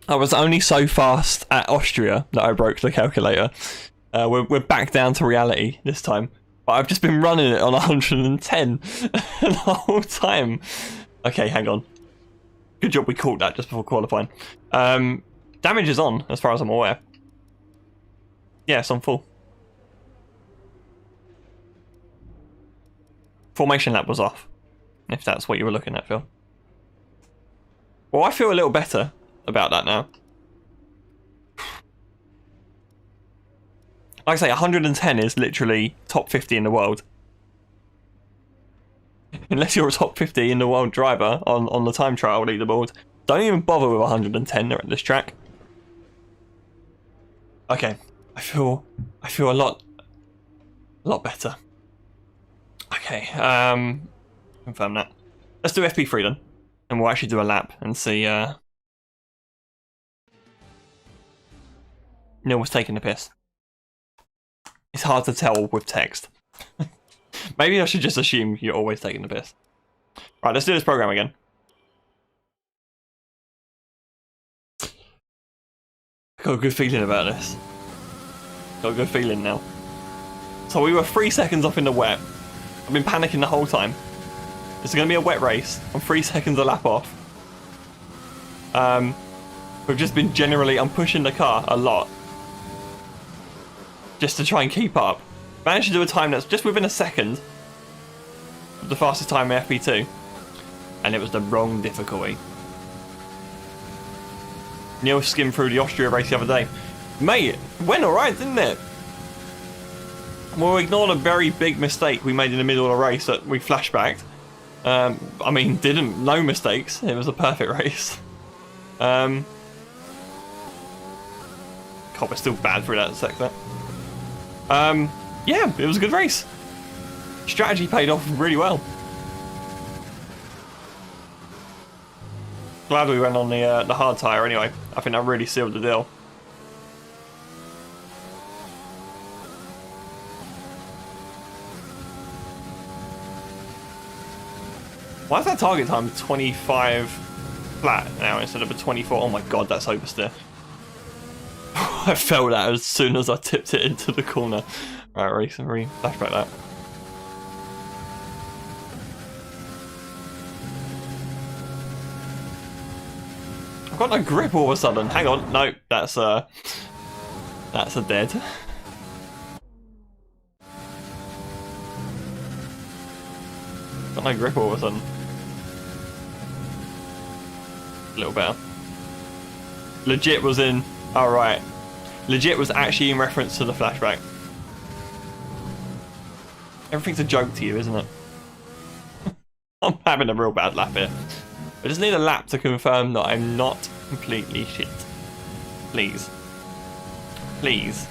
I was only so fast at Austria that I broke the calculator. We're back down to reality this time. But I've just been running it on 110 the whole time. Okay, hang on. Good job we caught that just before qualifying. Damage is on, as far as I'm aware. Yeah, it's on full. Formation lap was off, if that's what you were looking at, Phil. Well, I feel a little better about that now. Like I say, 110 is literally top 50 in the world. Unless you're a top 50 in the world driver on the time trial leaderboard, don't even bother with 110 at this track. Okay, I feel a lot better. Okay, confirm that. Let's do FP3 then, and we'll actually do a lap and see. Neil was taking the piss. It's hard to tell with text. Maybe I should just assume you're always taking the piss. Right, let's do this program again. Got a good feeling about this. Got a good feeling now. So we were 3 seconds off in the wet. I've been panicking the whole time. It's going to be a wet race. I'm 3 seconds a lap off. We've just been I'm pushing the car a lot. Just to try and keep up. Managed to do a time that's just within a second of the fastest time in FP2. And it was the wrong difficulty. Neil skimmed through the Austria race the other day. Mate, it went alright, didn't it? We'll ignore a very big mistake we made in the middle of the race that we flashbacked. I mean, no mistakes. It was a perfect race. God, we're still bad through that sector. Yeah, it was a good race. Strategy paid off really well. Glad we went on the hard tyre anyway. I think that really sealed the deal. Why is that target time 25 flat now instead of a 24? Oh my god, that's oversteer. I felt that as soon as I tipped it into the corner. Right, flashback that. I've got no grip all of a sudden. Hang on, no, that's a dead. Got no grip all of a sudden. A little better. Legit was in. Alright. Legit was actually in reference to the flashback. Everything's a joke to you, isn't it? I'm having a real bad lap here. I just need a lap to confirm that I'm not completely shit. Please. Please.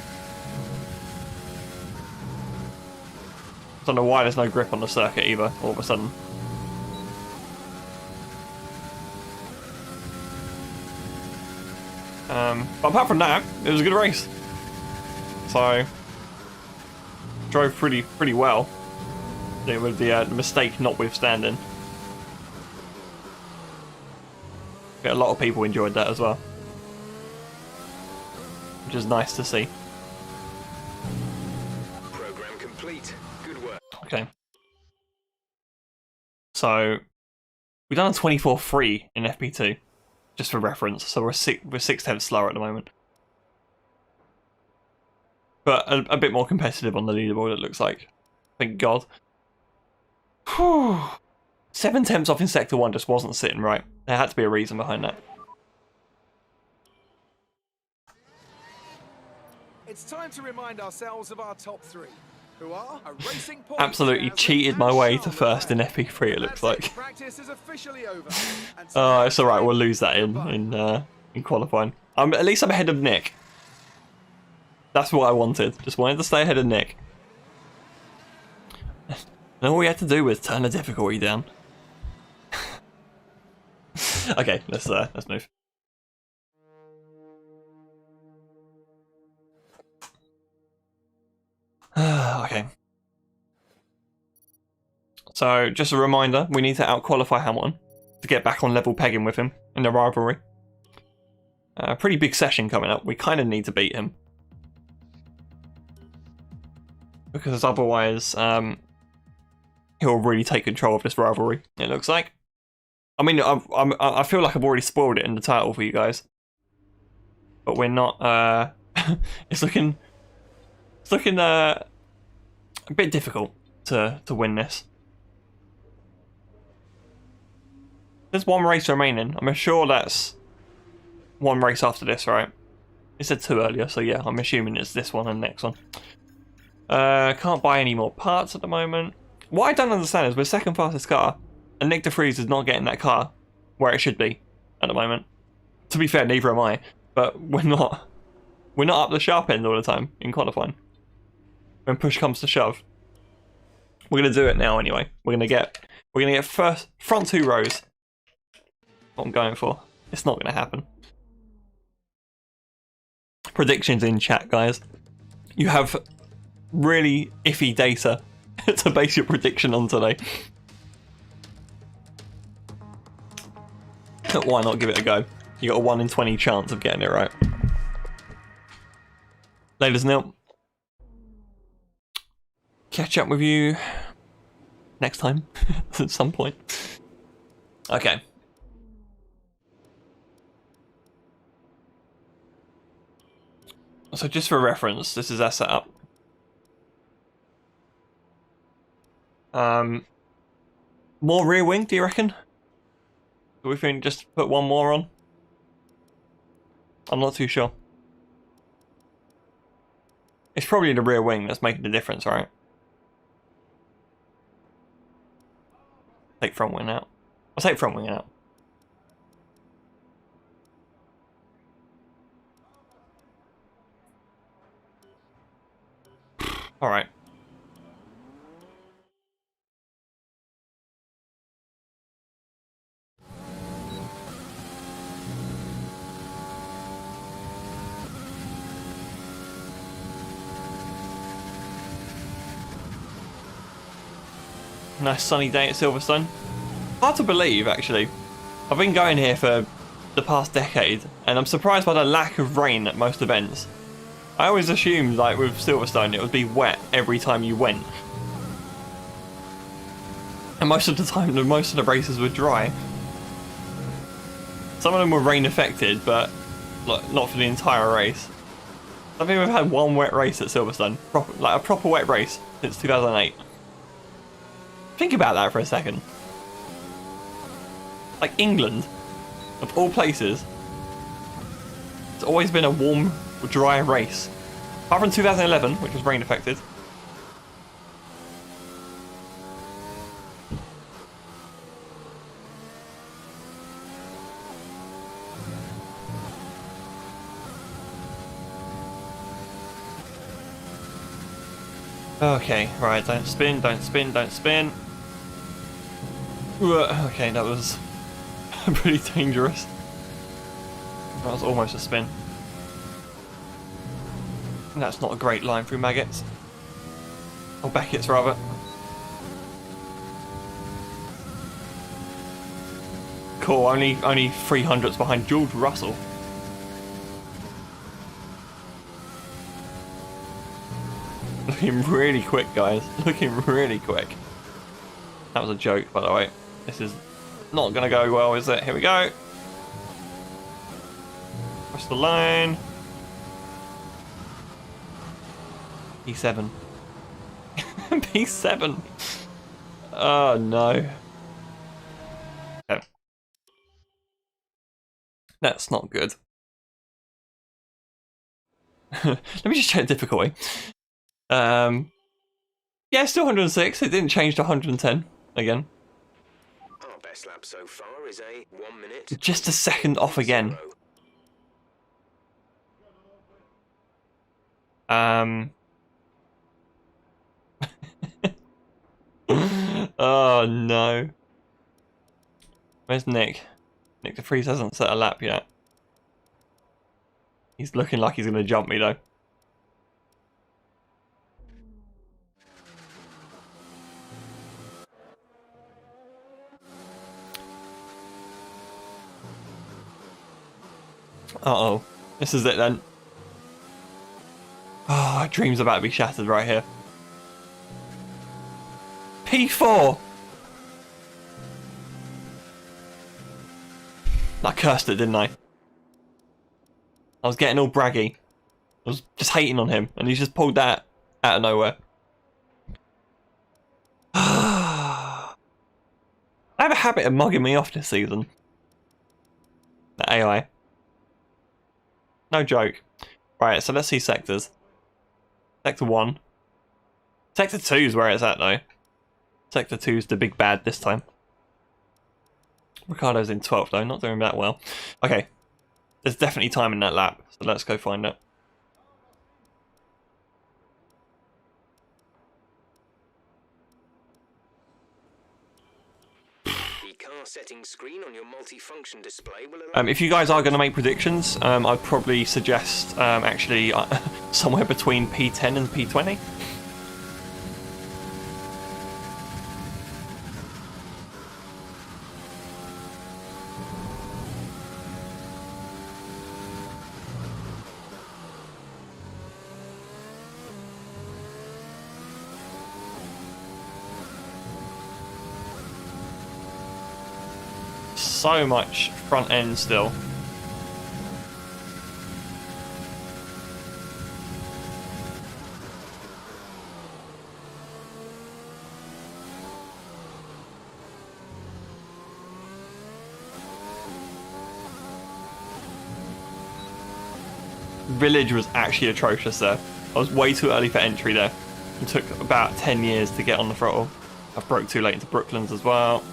I don't know why there's no grip on the circuit either, all of a sudden. But apart from that, it was a good race. So, drove pretty well. With the mistake notwithstanding. A lot of people enjoyed that as well, which is nice to see. Program complete. Good work. Okay. So, we've done a 24.3 in FP2, just for reference. So we're 6/10 slower at the moment, but a bit more competitive on the leaderboard. It looks like. Thank God. Whew. 7/10 off in Sector 1 just wasn't sitting right. There had to be a reason behind that. It's time to remind ourselves of our top three, who are a racing point. Absolutely cheated my way to first in FP3. It looks like. Practice is officially over. Oh, it's alright. We'll lose that in qualifying. At least I'm ahead of Nick. That's what I wanted. Just wanted to stay ahead of Nick. And all we had to do was turn the difficulty down. Okay, let's move. Okay. So, just a reminder, we need to out-qualify Hamilton to get back on level pegging with him in the rivalry. Pretty big session coming up. We kind of need to beat him. Because otherwise, he'll really take control of this rivalry, it looks like. I mean, I feel like I've already spoiled it in the title for you guys. But we're not, it's looking a bit difficult to win this. There's one race remaining. I'm sure that's one race after this, right? It said 2 earlier, so yeah, I'm assuming it's this one and next one. Can't buy any more parts at the moment. What I don't understand is we're second fastest car, and Nick DeFries is not getting that car where it should be at the moment. To be fair, neither am I, but we're not up the sharp end all the time in qualifying. When push comes to shove, we're gonna do it now anyway. We're gonna get first front 2 rows. What I'm going for. It's not gonna happen. Predictions in chat, guys. You have really iffy data to base your prediction on today. Why not give it a go? You got a 1 in 20 chance of getting it right. Ladies and gentlemen, catch up with you next time at some point. Okay. So just for reference, this is our setup. More rear wing, do you reckon? Do we think just put one more on? I'm not too sure. It's probably the rear wing that's making the difference, right? Take front wing out. I'll take front wing out. Alright. Nice sunny day at Silverstone. Hard to believe, actually. I've been going here for the past decade, and I'm surprised by the lack of rain at most events. I always assumed, like with Silverstone, it would be wet every time you went. And most of the time, most of the races were dry. Some of them were rain affected, but not for the entire race. I think we've had one wet race at Silverstone, like a proper wet race since 2008. Think about that for a second. Like England, of all places, it's always been a warm, dry race. Apart from 2011, which was rain affected. Okay, right, don't spin, don't spin, don't spin. Okay, that was pretty dangerous. That was almost a spin. That's not a great line through Maggots. Or Beckett's, rather. Cool, only 300s behind George Russell. Looking really quick, guys. Looking really quick. That was a joke, by the way. This is not going to go well, is it? Here we go. Cross the line. P7. P7. Oh, no. Okay. That's not good. Let me just check difficulty. Yeah, still 106. It didn't change to 110 again. Our best lap so far is a 1 minute. Just a second off again. Oh no. Where's Nick? Nick de Vries hasn't set a lap yet. He's looking like he's going to jump me though. Uh-oh. This is it then. Oh, my dream's about to be shattered right here. P4! I cursed it, didn't I? I was getting all braggy. I was just hating on him, and he's just pulled that out of nowhere. I have a habit of mugging me off this season. The AI. No joke. Right, so let's see sectors. Sector 1. Sector 2 is where it's at, though. Sector 2 is the big bad this time. Ricardo's in 12th, though. Not doing that well. Okay. There's definitely time in that lap, so let's go find it. Settings screen on your multifunction display will allow if you guys are going to make predictions, I'd probably suggest actually somewhere between P10 and P20. So much front end still. Village was actually atrocious there. I was way too early for entry there. It took about 10 years to get on the throttle. I broke too late into Brooklands as well.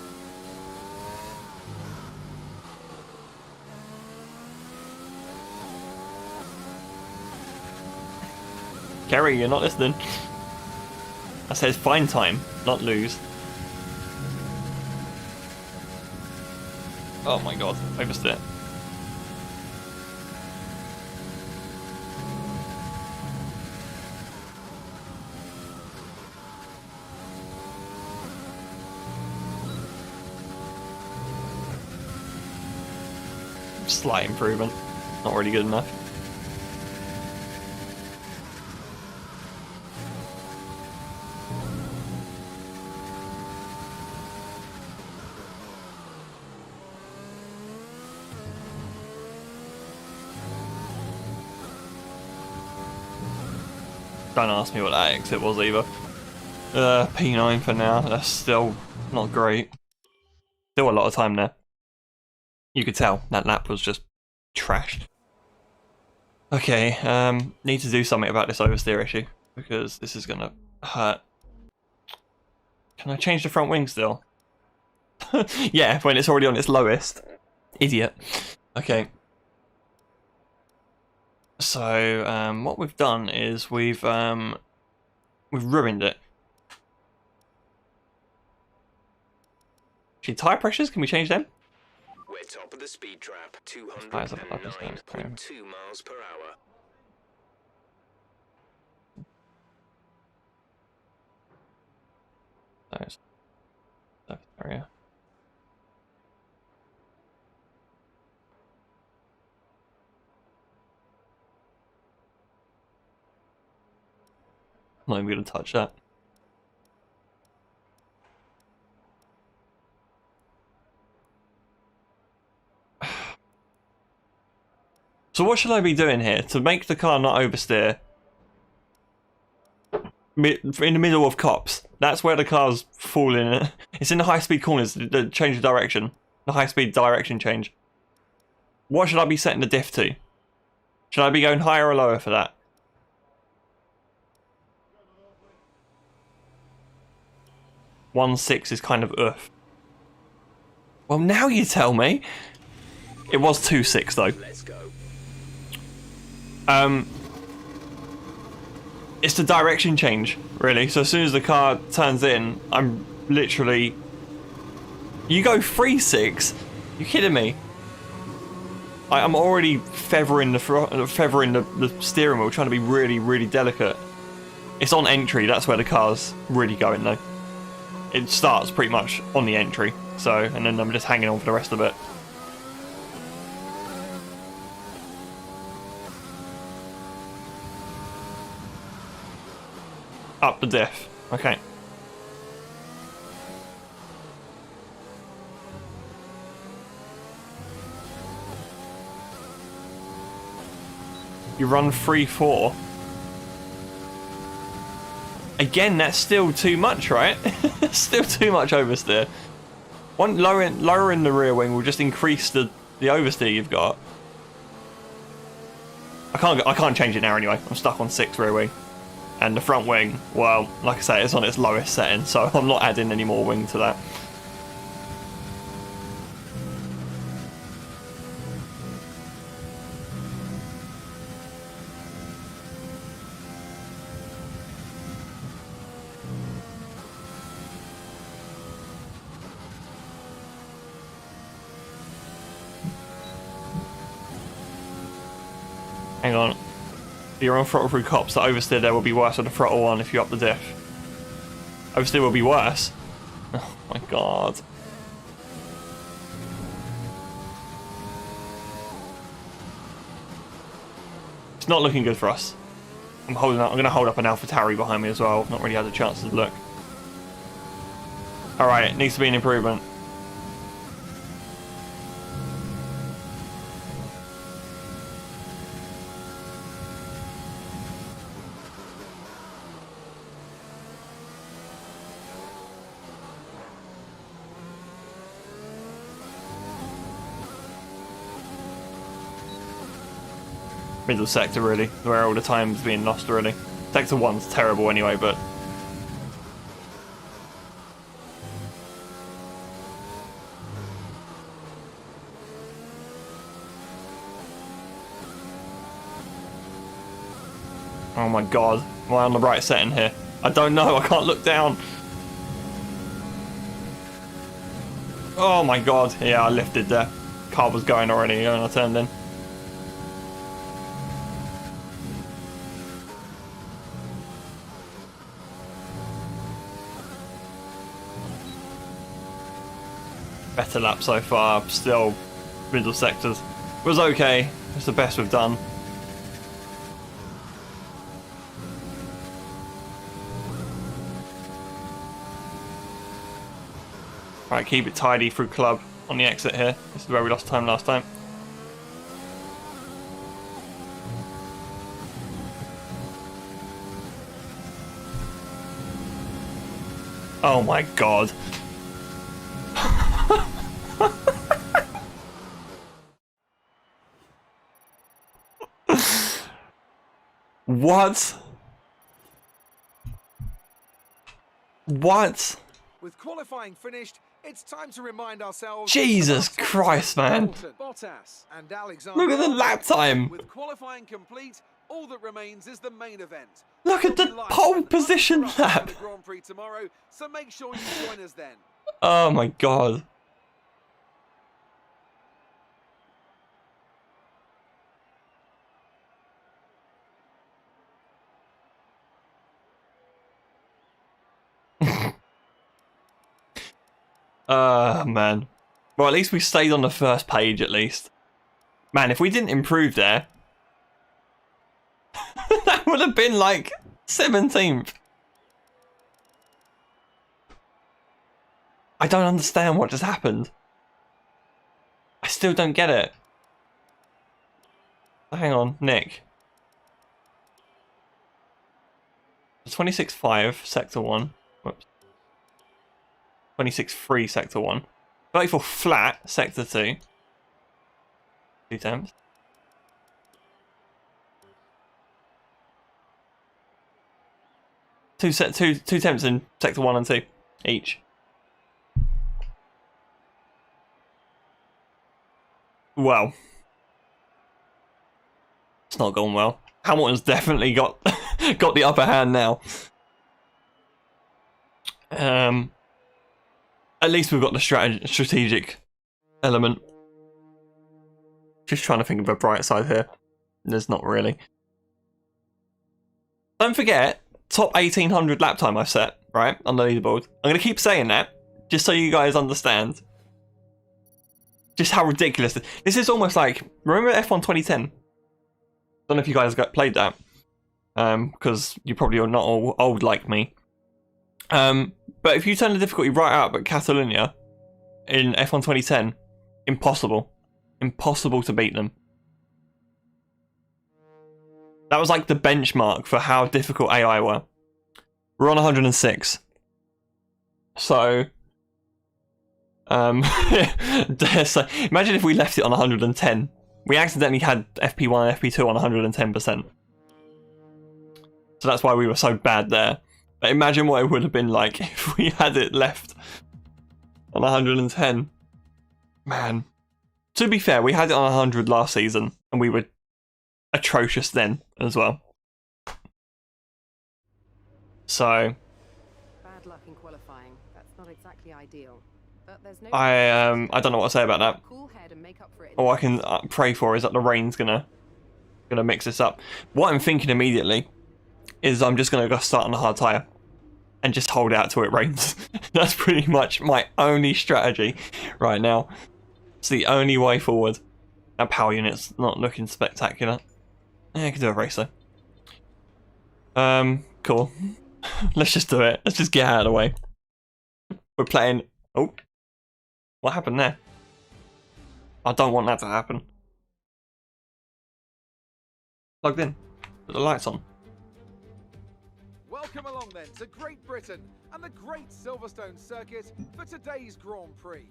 Kerry, you're not listening. I said find time, not lose. Oh my god, oversteer. slight improvement. Not really good enough. Don't ask me what that exit was either. P9 for now. That's still not great. Still a lot of time there. You could tell that lap was just trashed. Okay, need to do something about this oversteer issue because this is gonna hurt. Can I change the front wing still? Yeah, when it's already on its lowest. Idiot. Okay. So what we've done is we've ruined it. Actually, tire pressures, can we change them? We're top of the speed trap, Fires up above us, 209.2 miles per hour. Those. Surface area. I'm not even going to touch that. So what should I be doing here to make the car not oversteer? In the middle of cops. That's where the car's falling. It's in the high-speed corners, the change of direction. The high-speed direction change. What should I be setting the diff to? Should I be going higher or lower for that? One 6 is kind of oof. Well, now you tell me. It was 2.6 though. Let's go. It's the direction change, really. So as soon as the car turns in, I'm literally... You go 3.6? You kidding me? I'm already feathering the steering wheel, trying to be really, really delicate. It's on entry, that's where the car's really going though. It starts pretty much on the entry, so, and then I'm just hanging on for the rest of it. Up the diff. Okay. You run 3.4. Again, that's still too much, right? Still too much oversteer. One lowering the rear wing will just increase the oversteer you've got. I can't change it now anyway. I'm stuck on 6 rear wing. And the front wing, well, like I say, it's on its lowest setting, so I'm not adding any more wing to that. Hang on. You're on throttle through cops. The oversteer there will be worse than the throttle one if you up the diff. Oversteer will be worse. Oh my god. It's not looking good for us. I'm going to hold up an AlphaTauri behind me as well. I've not really had a chance to look. Alright, it needs to be an improvement. Middle sector, really, where all the time's being lost, really. Sector 1's terrible anyway, but... Oh my god, am I on the right setting here? I don't know, I can't look down. Oh my god, yeah, I lifted there. Car was going already when I turned in. Better lap so far, still middle sectors. was okay. It's the best we've done. Right, keep it tidy through club on the exit here. This is where we lost time last time. Oh my god. What? What? With qualifying finished, it's time to remind ourselves. Jesus Christ, man. Bottas and Alexander. Look at the lap time. With qualifying complete, all that remains is the main event. Look at the pole position lap. The Grand Prix tomorrow, so make sure you join us then. Oh my god. Man. Well, at least we stayed on the first page, at least. Man, if we didn't improve there, that would have been like 17th. I don't understand what just happened. I still don't get it. Hang on, Nick. 26.5, Sector 1. Whoops. 26.3, Sector 1. 34 flat, Sector 2. 2 temps. Two temps in Sector 1 and 2 each. Well, it's not going well. Hamilton's definitely got got the upper hand now. At least we've got the strategic element. Just trying to think of a bright side here. There's not really. Don't forget, top 1800 lap time I've set, right, on the leaderboard. I'm going to keep saying that, just so you guys understand. Just how ridiculous this is. Almost like, remember F1 2010? Don't know if you guys played that. Because you probably are not all old like me. But if you turn the difficulty right up at Catalonia in F1 2010, impossible. Impossible to beat them. That was like the benchmark for how difficult AI were. We're on 106. So, so imagine if we left it on 110. We accidentally had FP1 and FP2 on 110%. So that's why we were so bad there. But imagine what it would have been like if we had it left on 110. Man. To be fair, we had it on 100 last season, and we were atrocious then as well. So Bad luck in qualifying. That's not exactly ideal. But there's no I don't know what to say about that. Cool head and make up for it. All I can pray for is that the rain's gonna mix this up. What I'm thinking immediately is I'm just gonna go start on a hard tyre and just hold out till it rains. That's pretty much my only strategy right now. It's the only way forward. That power unit's not looking spectacular. Yeah, I can do a race though. Cool. Let's just do it. Let's just get out of the way. We're playing. Oh, what happened there? I don't want that to happen. Plugged in. Put the lights on. Welcome along then to Great Britain and the Great Silverstone Circuit for today's Grand Prix.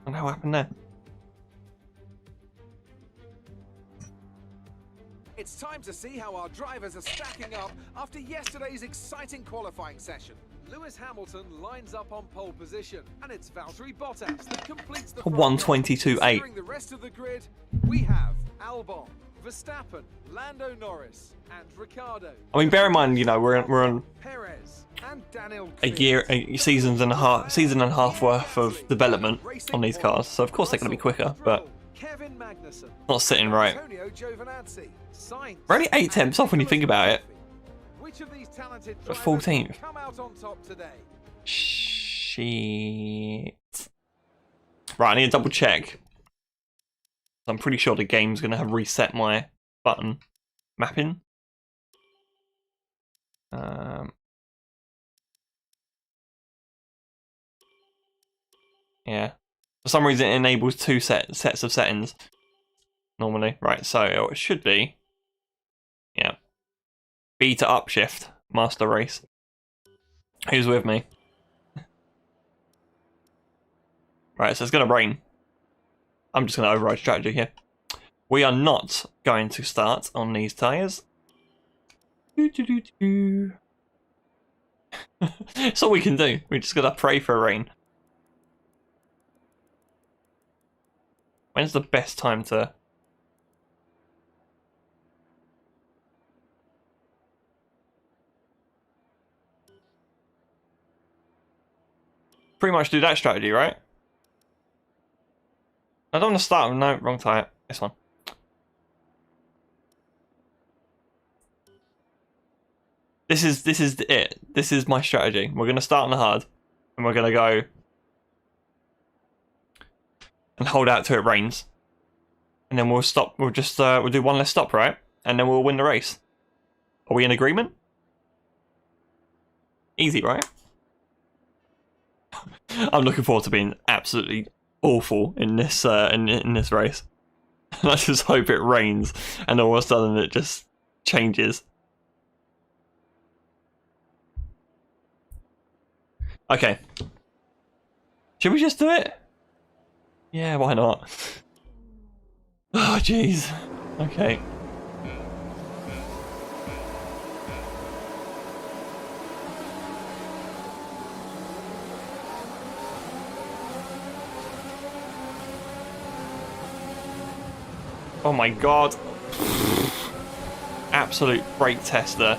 And what happened there? It's time to see how our drivers are stacking up after yesterday's exciting qualifying session. Lewis Hamilton lines up on pole position, and it's Valtteri Bottas that completes the 122.8. During the rest of the grid, we have Albon, Verstappen, Lando Norris, and Ricciardo. I mean, bear in mind, you know, we're on Perez and Daniel a season and a half worth of development on these cars, so of course they're going to be quicker, but Kevin Magnussen, not sitting right. Antonio Giovinazzi, Sainz, We're only 8 temps off when you think about it. Which of these talented But drivers 14th. come out on top today? Shit. Right, I need to double check I'm pretty sure the game's going to have reset my button mapping. Yeah. For some reason, it enables two sets of settings normally. Right, so it should be, yeah, B to upshift, master race. Who's with me? Right, so it's going to rain. I'm just going to override strategy here. We are not going to start on these tyres. That's all we can do. We just got to pray for rain. When's the best time to... Pretty much do that strategy, right? I don't want to start with... No, wrong tyre. This one. This is it. This is my strategy. We're going to start on the hard. And we're going to go... and hold out till it rains. And then we'll stop. We'll just... we'll do one less stop, right? And then we'll win the race. Are we in agreement? Easy, right? I'm looking forward to being absolutely awful in this in this race. And I just hope it rains and all of a sudden it just changes. Okay. Should we just do it? Yeah, why not? Oh, jeez. Okay. Oh my god. Absolute brake tester.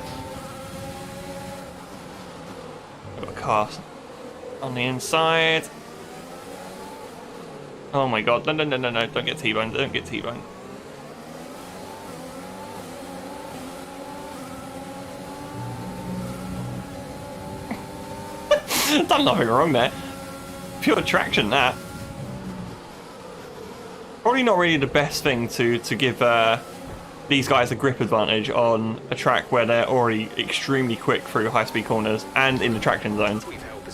I've got a car on the inside. Oh my god. No, no, no, no, no. Don't get T-boned. Don't get T-boned. Done nothing wrong there. Pure traction, that. Probably not really the best thing to give these guys a grip advantage on a track where they're already extremely quick through high-speed corners and in the traction zones.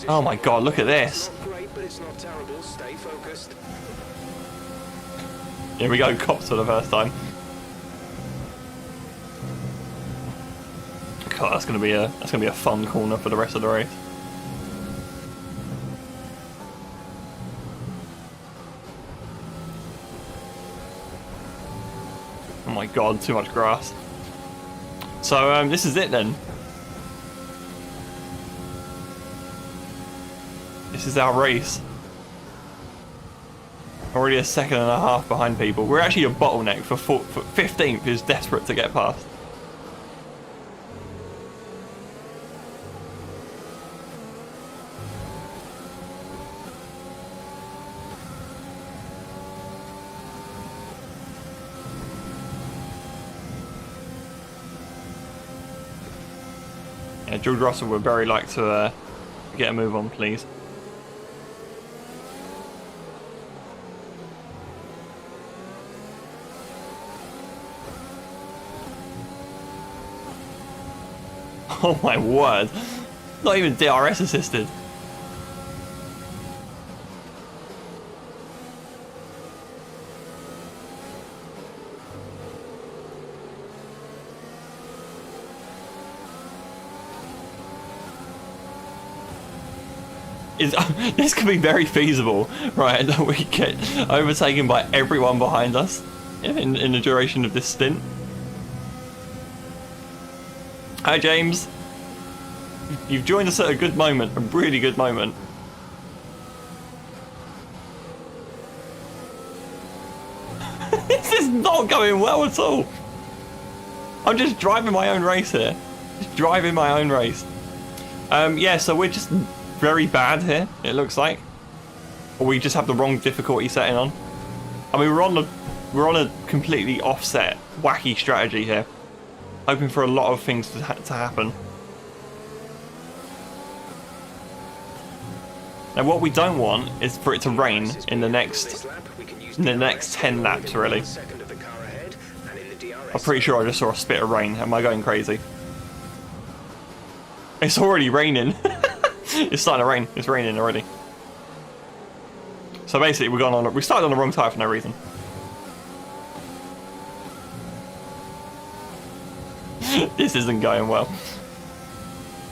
Oh my god, look at this. Here we go, cops for the first time. God, that's gonna be a fun corner for the rest of the race. Oh my god, too much grass. So this is it then. This is our race. Already a second and a half behind people. We're actually a bottleneck for 15th, who's desperate to get past. Yeah, George Russell would very like to get a move on, please. Oh my word. Not even DRS assisted. This could be very feasible, right? That we get overtaken by everyone behind us in the duration of this stint. Hi James. You've joined us at a good moment, a really good moment. This is not going well at all. I'm just driving my own race here. Just driving my own race. Yeah, so we're just very bad here, it looks like. Or we just have the wrong difficulty setting on. I mean, we're on a completely offset, wacky strategy here. Hoping for a lot of things to happen. Now what we don't want is for it to rain in the next in the next 10 laps, really. Second of the car ahead, and in the DRS I'm pretty sure I just saw a spit of rain. Am I going crazy? It's already raining. It's starting to rain. It's raining already. So basically, we started on the wrong tyre for no reason. This isn't going well.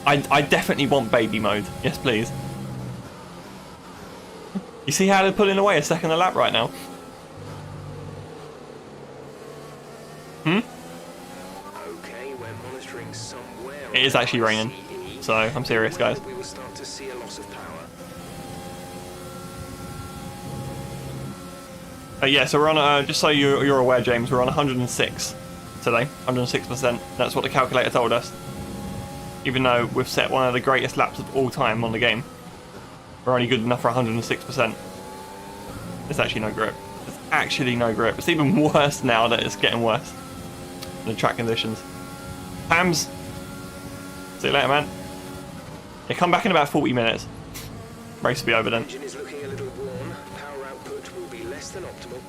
I definitely want baby mode. Yes, please. You see how they're pulling away a second a lap right now? Okay, we're monitoring somewhere. It is actually raining. So, I'm serious, guys. We will start to see a loss of power. Yeah, so we're on, just so you're aware, James, we're on 106 today. 106%. That's what the calculator told us. Even though we've set one of the greatest laps of all time on the game, we're only good enough for 106%. There's actually no grip. There's actually no grip. It's even worse now that it's getting worse. The track conditions. Hams. See you later, man. Yeah, come back in about 40 minutes. Race will be over then. Engine is looking a little worn. Power output will be less than optimal.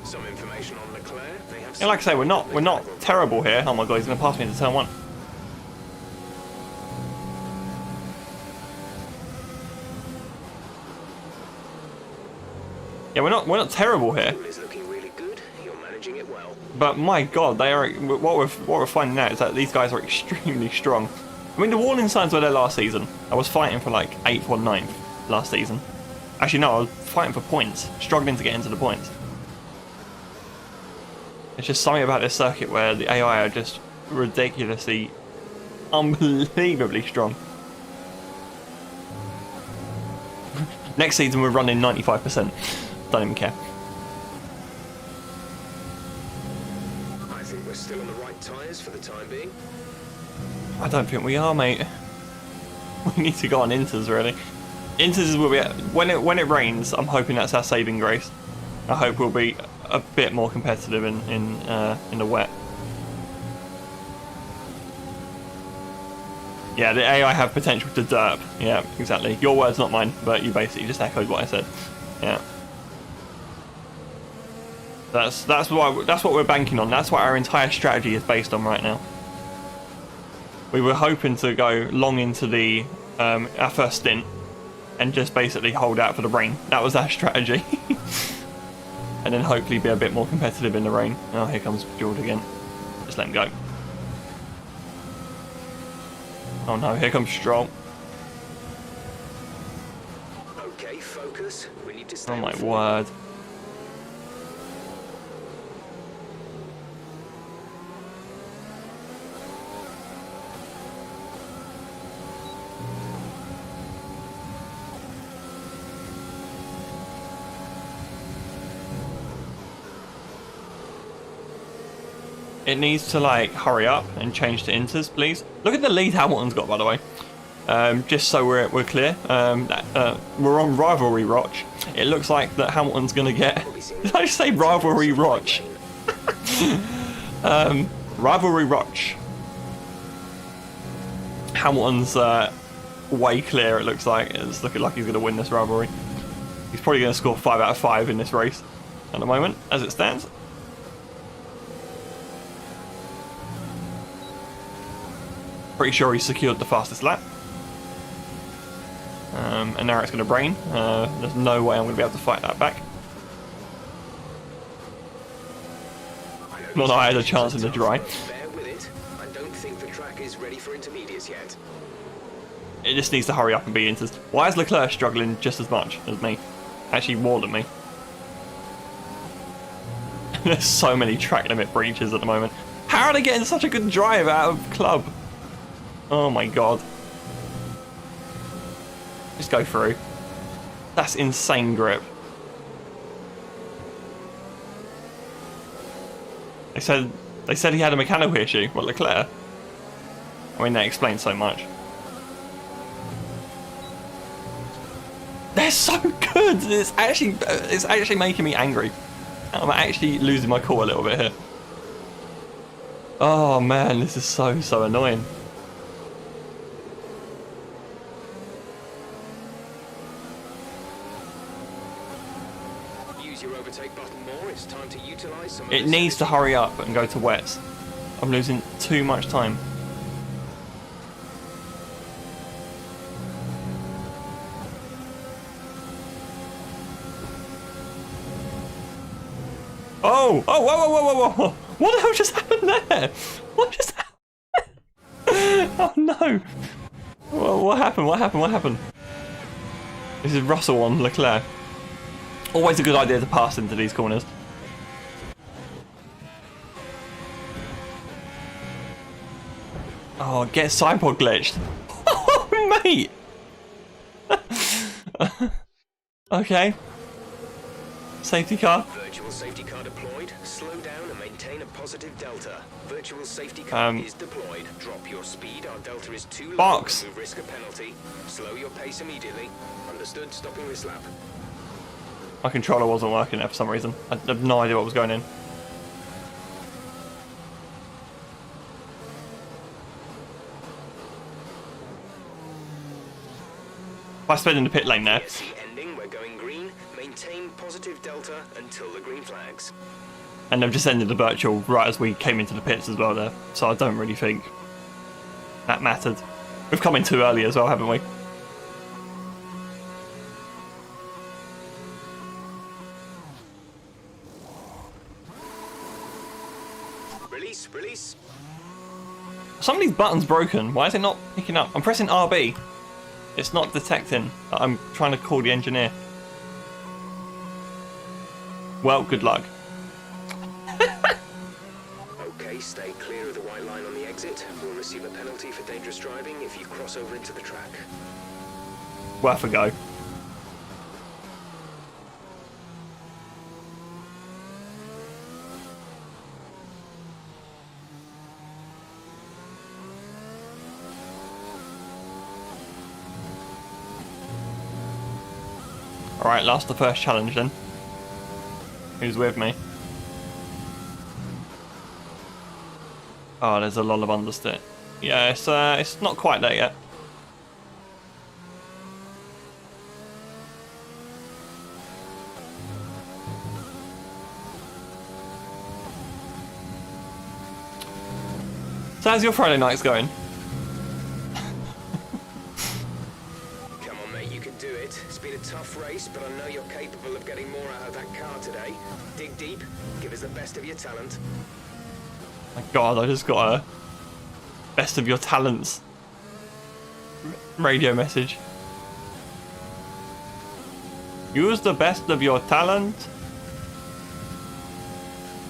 Some information on Leclerc. They have Yeah, like I say, we're not terrible here. Oh my god, he's gonna pass me into turn 1. Yeah, we're not terrible here. Fuel is looking really good. You're managing it well. But my god, they are. What we're finding out is that these guys are extremely strong. I mean, the warning signs were there last season. I was fighting for like 8th or 9th last season. Actually, no, I was fighting for points, struggling to get into the points. It's just something about this circuit where the AI are just ridiculously, unbelievably strong. Next season we're running 95%. Don't even care. I think we're still on the right tyres for the time being. I don't think we are, mate. We need to go on Inters, really. Inters will be when it rains. I'm hoping that's our saving grace. I hope we'll be a bit more competitive in the wet. Yeah, the AI have potential to derp. Yeah, exactly. Your words, not mine, but you basically just echoed what I said. Yeah. That's what we're banking on. That's what our entire strategy is based on right now. We were hoping to go long into the our first stint and just basically hold out for the rain. That was our strategy. And then hopefully be a bit more competitive in the rain. Oh, here comes George again. Just let him go. Oh no, here comes Stroll. Okay, focus. We need to stay Oh on my form. word. It needs to like hurry up and change to Inters, please. Look at the lead Hamilton's got, by the way. Just so we're clear, we're on rivalry watch. It looks like that Hamilton's gonna get. Did I just say rivalry watch? Rivalry watch. Hamilton's way clear. It looks like it's looking like he's gonna win this rivalry. He's probably gonna score 5 out of 5 in this race at the moment, as it stands. Pretty sure he secured the fastest lap. And now it's going to brain. There's no way I'm going to be able to fight that back. Not that I had a chance in the dry. Bear with it. I don't think the track is ready for intermediates yet. It just needs to hurry up and be into. Why is Leclerc struggling just as much as me? Actually, more than me. There's so many track limit breaches at the moment. How are they getting such a good drive out of club? Oh my god. Just go through. That's insane grip. They said he had a mechanical issue. What, Leclerc? I mean, that explains so much. They're so good. It's actually making me angry. I'm actually losing my cool a little bit here. Oh man, this is so annoying. Use your overtake button more. It's time to utilize some of It this needs to energy. hurry up and go to wets. I'm losing too much time. Oh! Oh! Whoa! Whoa! Whoa! Whoa! Whoa! What the hell just happened there? What just happened? Oh no! What happened? What happened? What happened? This is Russell on Leclerc. Always a good idea to pass into these corners. Oh, get sidepod glitched. Oh, mate! Okay. Safety car. Virtual safety car deployed. Slow down and maintain a positive delta. Virtual safety car is deployed. Drop your speed. Our delta is too low. Box. To risk a penalty. Slow your pace immediately. Understood. Stopping this lap. My controller wasn't working there for some reason. I have no idea what was going in. If I sped in the pit lane there, VSC ending. We're going green. Maintain positive delta until the green flags. and they've just ended the virtual right as we came into the pits as well there, so I don't really think that mattered. We've come in too early as well, haven't we? Release. Release. Some of these buttons broken. Why is it not picking up? I'm pressing RB. It's not detecting that I'm trying to call the engineer. Well, good luck. Okay, stay clear of the white line on the exit. We'll receive a penalty for dangerous driving if you cross over into the track. Worth a go. Alright, last the first challenge then. Who's with me? Oh, there's a lot of understeer. Yeah, it's not quite there yet. So how's your Friday nights going? Come on, mate, you can do it. It's been a tough race, but I know you're capable of getting more out of that car today. Dig deep, give us the best of your talent. My God, I just got a best of your talents radio message. Use the best of your talent.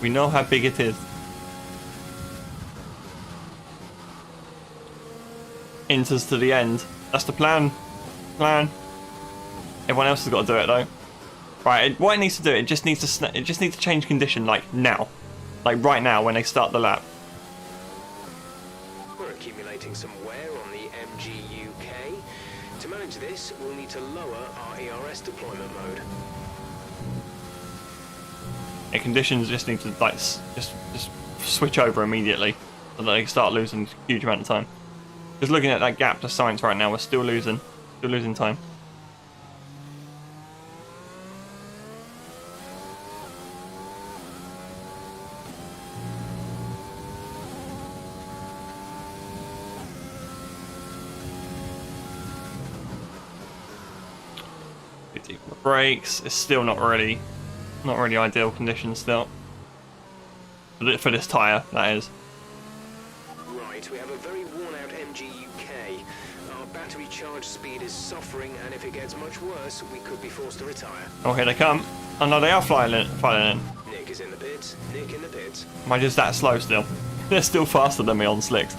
We know how big it is. Enters to the end. That's the plan. Everyone else has got to do it though. Right. What it needs to do, it just needs to change condition like now, like right now when they start the lap. We're accumulating some wear on the MGUK. To manage this, we'll need to lower our ERS deployment mode. Yeah, conditions just need to like just switch over immediately, so that they can start losing a huge amount of time. Just looking at that gap to science right now, we're still losing time. Brakes, it's still not really ideal conditions still. For this tyre, that is. Right, we have a very worn-out MGUK. Our battery charge speed is suffering, and if it gets much worse, we could be forced to retire. Oh, here they come. Oh no, they are flying in. Nick is in the pits. Nick in the pits. Am I just that slow still? They're still faster than me on slicks.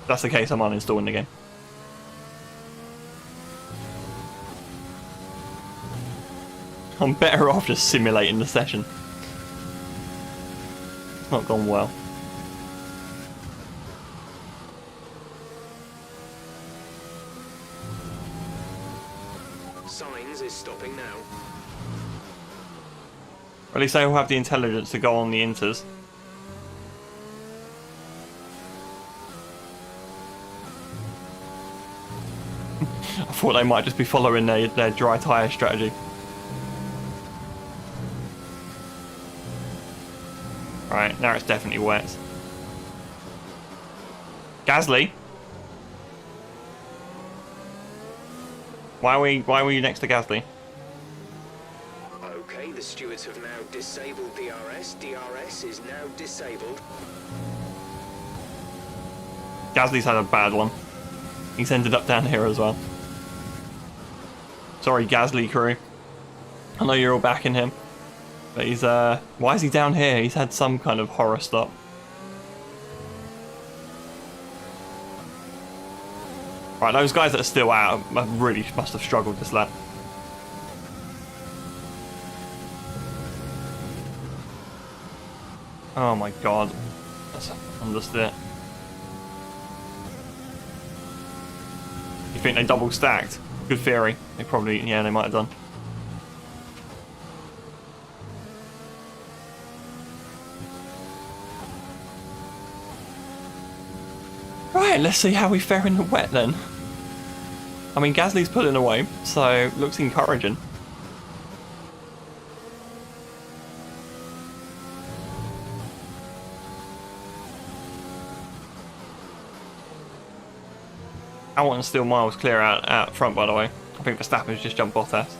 If that's the case, I'm uninstalling the game. I'm better off just simulating the session. It's not gone well. Signs is stopping now. Or at least they will have the intelligence to go on the inters. I thought they might just be following their dry tyre strategy. Right, now it's definitely wet. Gasly? Why are we next to Gasly? Okay, the stewards have now disabled DRS. DRS is now disabled. Gasly's had a bad one. He's ended up down here as well. Sorry, Gasly crew. I know you're all backing him. But he's, why is he down here? He's had some kind of horror stop. Right, those guys that are still out really must have struggled this lap. Oh my god. That's understood. You think they double stacked? Good theory. They probably, yeah, they might have done. Right, let's see how we fare in the wet then. I mean, Gasly's pulling away, so looks encouraging. Hamilton's still miles clear out front, by the way. I think Verstappen's just jumped Bottas.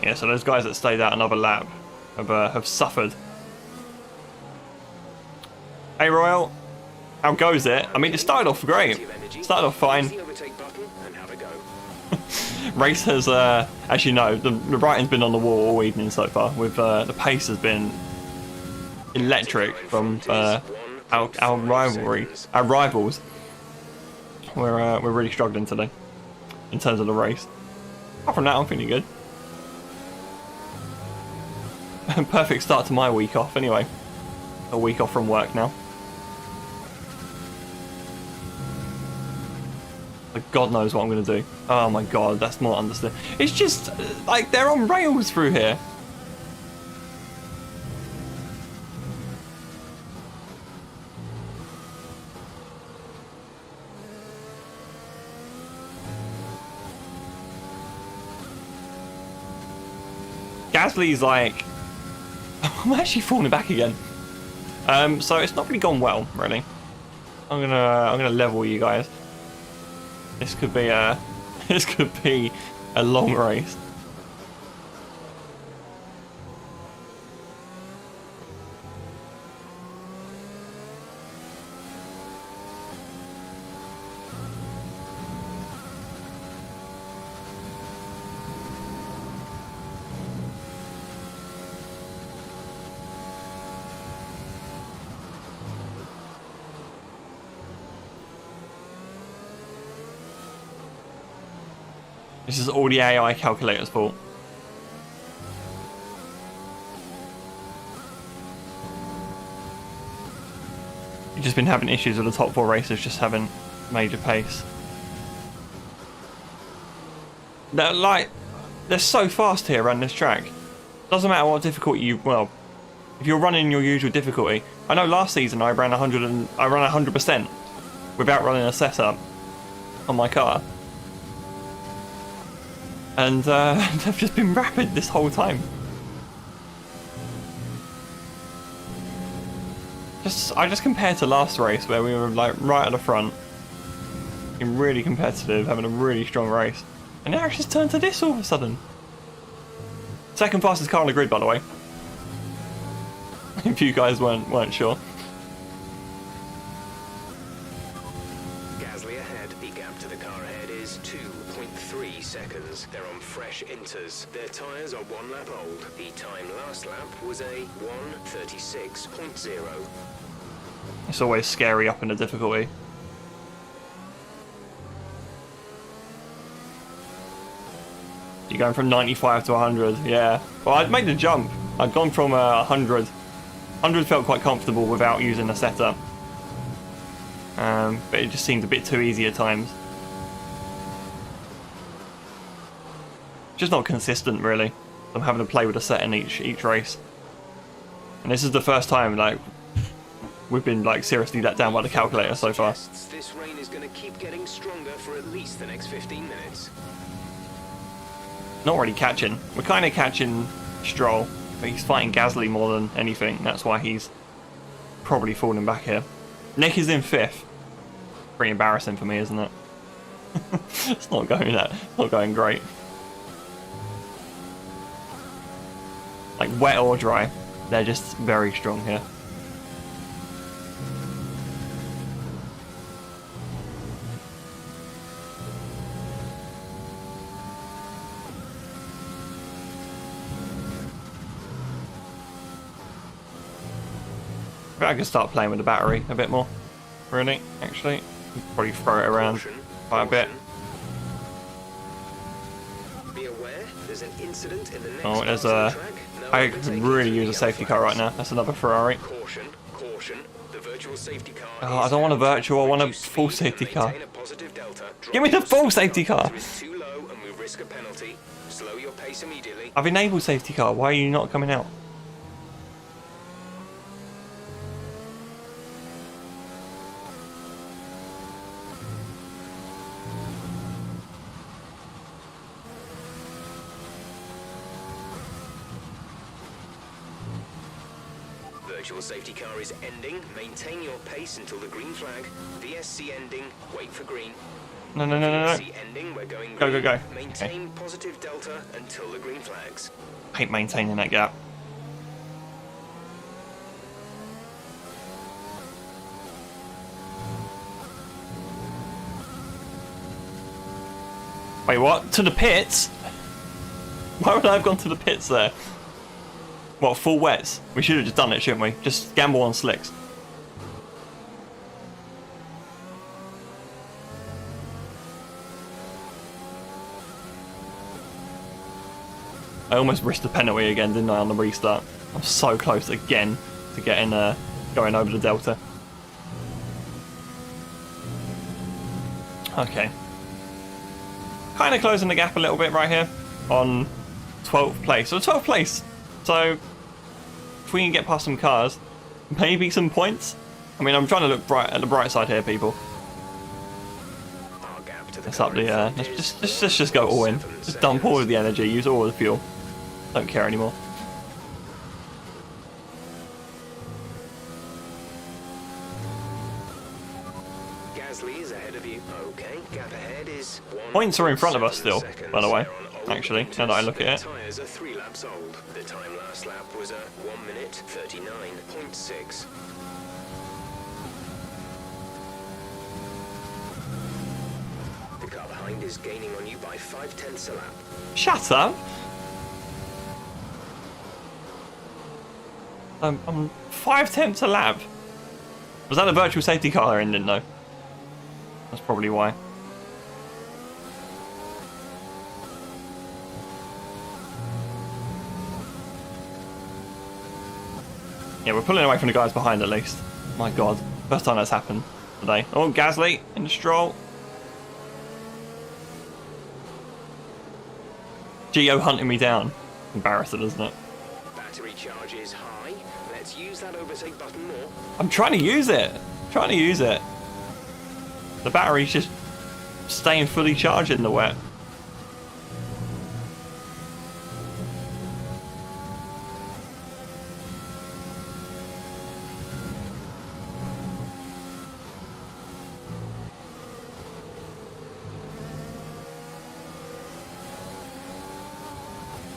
Yeah, so those guys that stayed out another lap have suffered. Hey Royal, how goes it? I mean, it started off great. Started off fine. Use the overtake button and have a go. Race has, as you know, the writing's been on the wall all evening so far. With the pace has been electric from our rivalry, our rivals. We're really struggling today in terms of the race. Apart from that, I'm feeling good. Perfect start to my week off anyway. A week off from work now. Like God knows what I'm going to do. Oh my god, that's not understood. It's just, like, they're on rails through here. Gasly's like... I'm actually falling back again. So it's not really gone well, really. I'm gonna level you guys. This could be a long race. This is all the AI calculator's fault. You've just been having issues with the top four racers just having major pace. They're so fast here around this track. Doesn't matter what difficulty if you're running your usual difficulty. I know last season I ran 100% without running a setup on my car. And they've just been rapid this whole time. I just compared to last race where we were like right at the front, being really competitive, having a really strong race, and now it's just turned to this all of a sudden. Second fastest car on the grid, by the way. If you guys weren't sure. Gasly ahead. The gap to the car ahead is 2.3 seconds. They're on fresh inters. Their tyres are 1 lap old. The time last lap was a 1:36.0. It's always scary up in the difficulty. You're going from 95 to 100, yeah. Well, I'd made the jump. I'd gone from 100. 100 felt quite comfortable without using a setup. But it just seemed a bit too easy at times. Just not consistent, really. I'm having to play with a set in each race. And this is the first time, like, we've been, like, seriously let down by the calculator so far. This rain is going to keep getting stronger for at least the next 15 minutes. Not really catching. We're kind of catching Stroll, but he's fighting Gasly more than anything. That's why he's probably falling back here. Nick is in 5th. Pretty embarrassing for me, isn't it? It's not going great. Like wet or dry, they're just very strong here. I could start playing with the battery a bit more. Really, actually, probably throw it around quite a bit. Be aware, there's an incident in the next Oh, there's part a. of the track. No I could overtaking really through use the a safety car right now. That's another Ferrari. Caution, caution. The virtual safety car. Oh, I don't want a virtual. I want a full safety car. Give me the full safety car. Too low and we risk a penalty. Slow your pace immediately. I've enabled safety car. Why are you not coming out? Virtual safety car is ending. Maintain your pace until the green flag. VSC ending. Wait for green. No. VSC ending. We're going green. Go. Maintain Okay. positive delta until the green flags. I hate maintaining that gap. Wait, what? To the pits? Why would I have gone to the pits there? What, full wets? We should have just done it, shouldn't we? Just gamble on slicks. I almost risked a penalty again, didn't I, on the restart? I'm so close again to getting going over the delta. Okay. Kind of closing the gap a little bit right here on 12th place. So 12th place. So if we can get past some cars, maybe some points. I mean, I'm trying to look bright at the bright side here, people. Our gap to the Let's up the. Let's just go all in. Just dump all of the energy. Use all of the fuel. Don't care anymore. Gasly is ahead of you. Okay, gap ahead is Points are in front of us still, by the way. Actually, now that I look at it. Tires are 3 laps old. The time last lap was 1 minute 39.6. The car behind is gaining on you by 0.5 a lap. Shut up. I'm 5/10 a lap. Was that a virtual safety car ending though? That's probably why. Yeah, we're pulling away from the guys behind at least. My god. First time that's happened today. Oh, Gasly in the Stroll. Geo hunting me down. Embarrassing, isn't it? Battery charge is high. Let's use that overtake button more. I'm trying to use it. Trying to use it. The battery's just staying fully charged in the wet.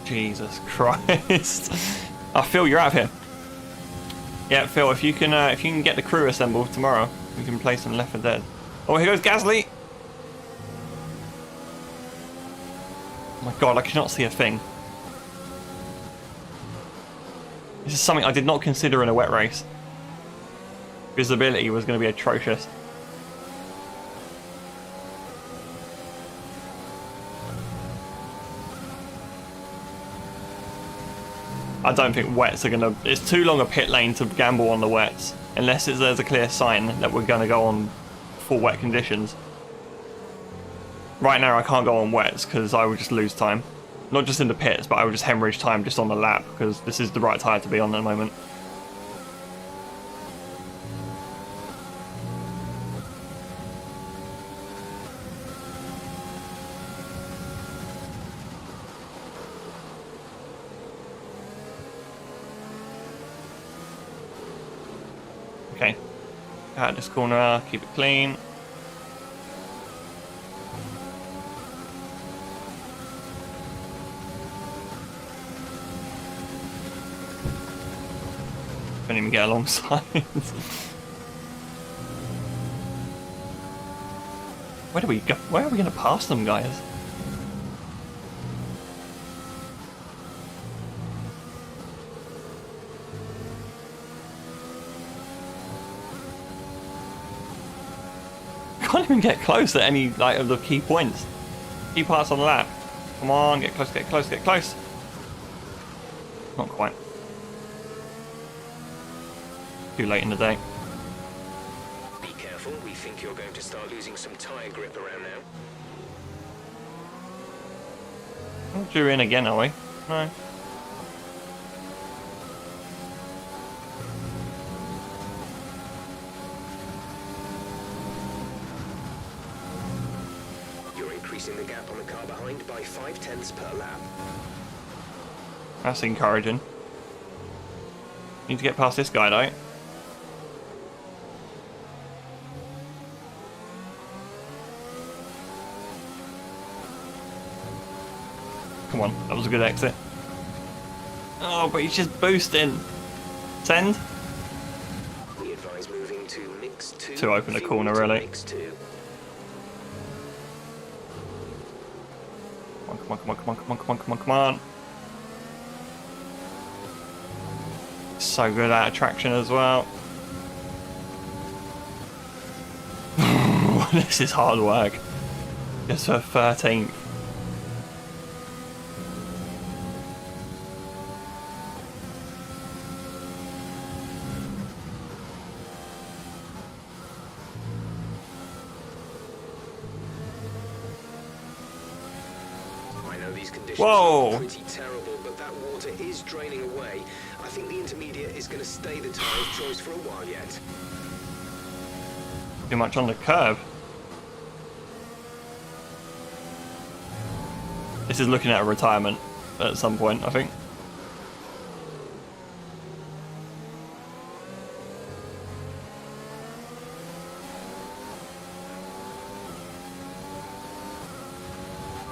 Jesus Christ. Oh, Phil, you're out of here. Yeah, Phil, if you can get the crew assembled tomorrow, we can play some Left 4 Dead. Oh, here goes Gasly. Oh my god, I cannot see a thing. This is something I did not consider in a wet race. Visibility was going to be atrocious. I don't think wets are gonna. It's too long a pit lane to gamble on the wets, unless there's a clear sign that we're gonna go on full wet conditions. Right now, I can't go on wets because I would just lose time, not just in the pits, but I would just hemorrhage time just on the lap because this is the right tire to be on at the moment. Okay, out this corner, keep it clean. Couldn't even get alongside. Where do we go? Where are we going to pass them, guys? Can't even get close at any like of the key points. Key parts on the lap. Come on, get close, get close, get close. Not quite. Too late in the day. Be careful, we think you're going to start losing some tyre grip around now. Oh, drew in again, are we? No. You're increasing the gap on the car behind by 0.5 per lap. That's encouraging. Need to get past this guy though. Come on, that was a good exit. Oh, but he's just boosting. Send. We advise moving to mix 2. To open the fuel corner, to really. Mix 2. Come on, come on, come on, come on, come on, come on, come on. So good at traction as well. This is hard work. Just for 13th. I know these conditions Whoa. are pretty terrible, but that water is draining away. I think the intermediate is going to stay the tyre of choice for a while yet. Too much on the curve. This is looking at a retirement at some point, I think.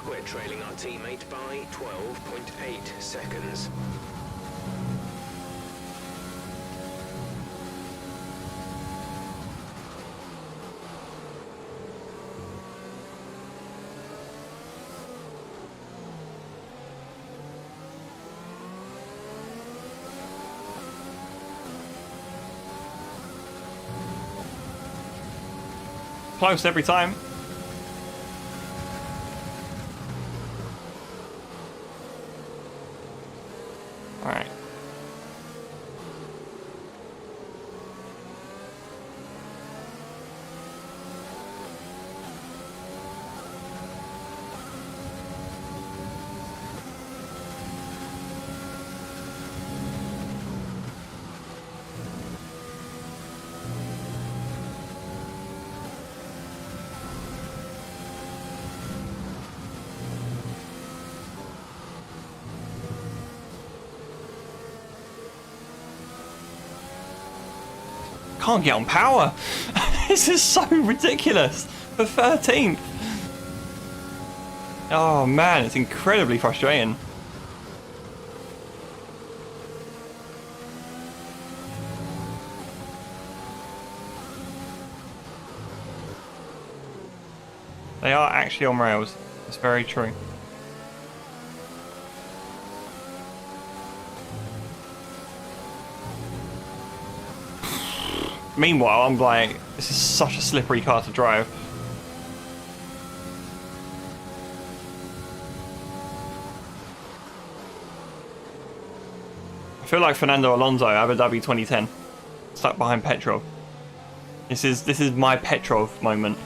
We're trailing our teammate by 12.8 seconds. Close every time. Alright. Can't get on power. This is so ridiculous. For 13th. Oh man, it's incredibly frustrating. They are actually on rails. It's very true. Meanwhile, I'm like, this is such a slippery car to drive. feel like Fernando Alonso, Abu Dhabi 2010, stuck behind Petrov. This is my Petrov moment.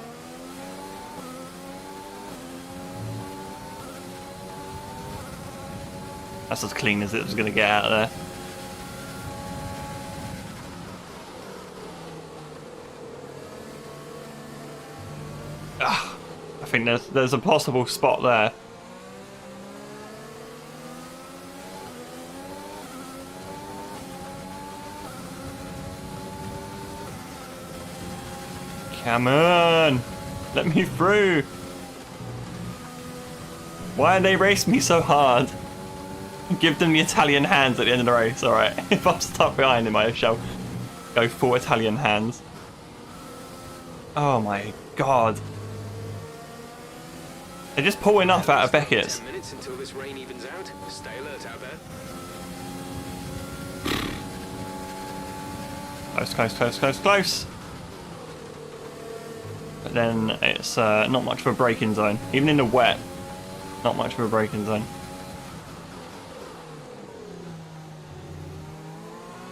That's as clean as it was going to get out of there. I think there's a possible spot there. Come on, let me through. Why they race me so hard? Give them the Italian hands at the end of the race. Alright, if I'm stuck behind him, I shall go full Italian hands. Oh my god. They just pull enough out of Beckett's. 10 minutes until this rain evens out. Stay alert out there. Close, close, close, close, close. But then it's not much of a braking zone. Even in the wet, not much of a braking zone.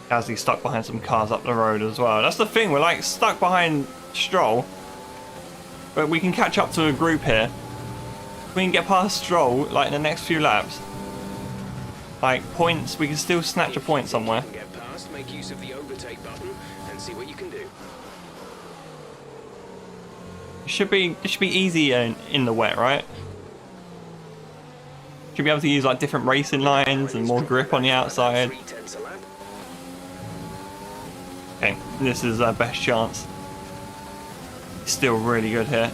Gasly's stuck behind some cars up the road as well. That's the thing, we're like stuck behind Stroll. But we can catch up to a group here. We can get past Stroll like in the next few laps. Like points, we can still snatch a point somewhere. Get past, make use of the overtake button and see what you can do. It should be easy in the wet, right? Should be able to use like different racing lines and more grip on the outside. 3/10 a lap. Okay, this is our best chance. Still really good here.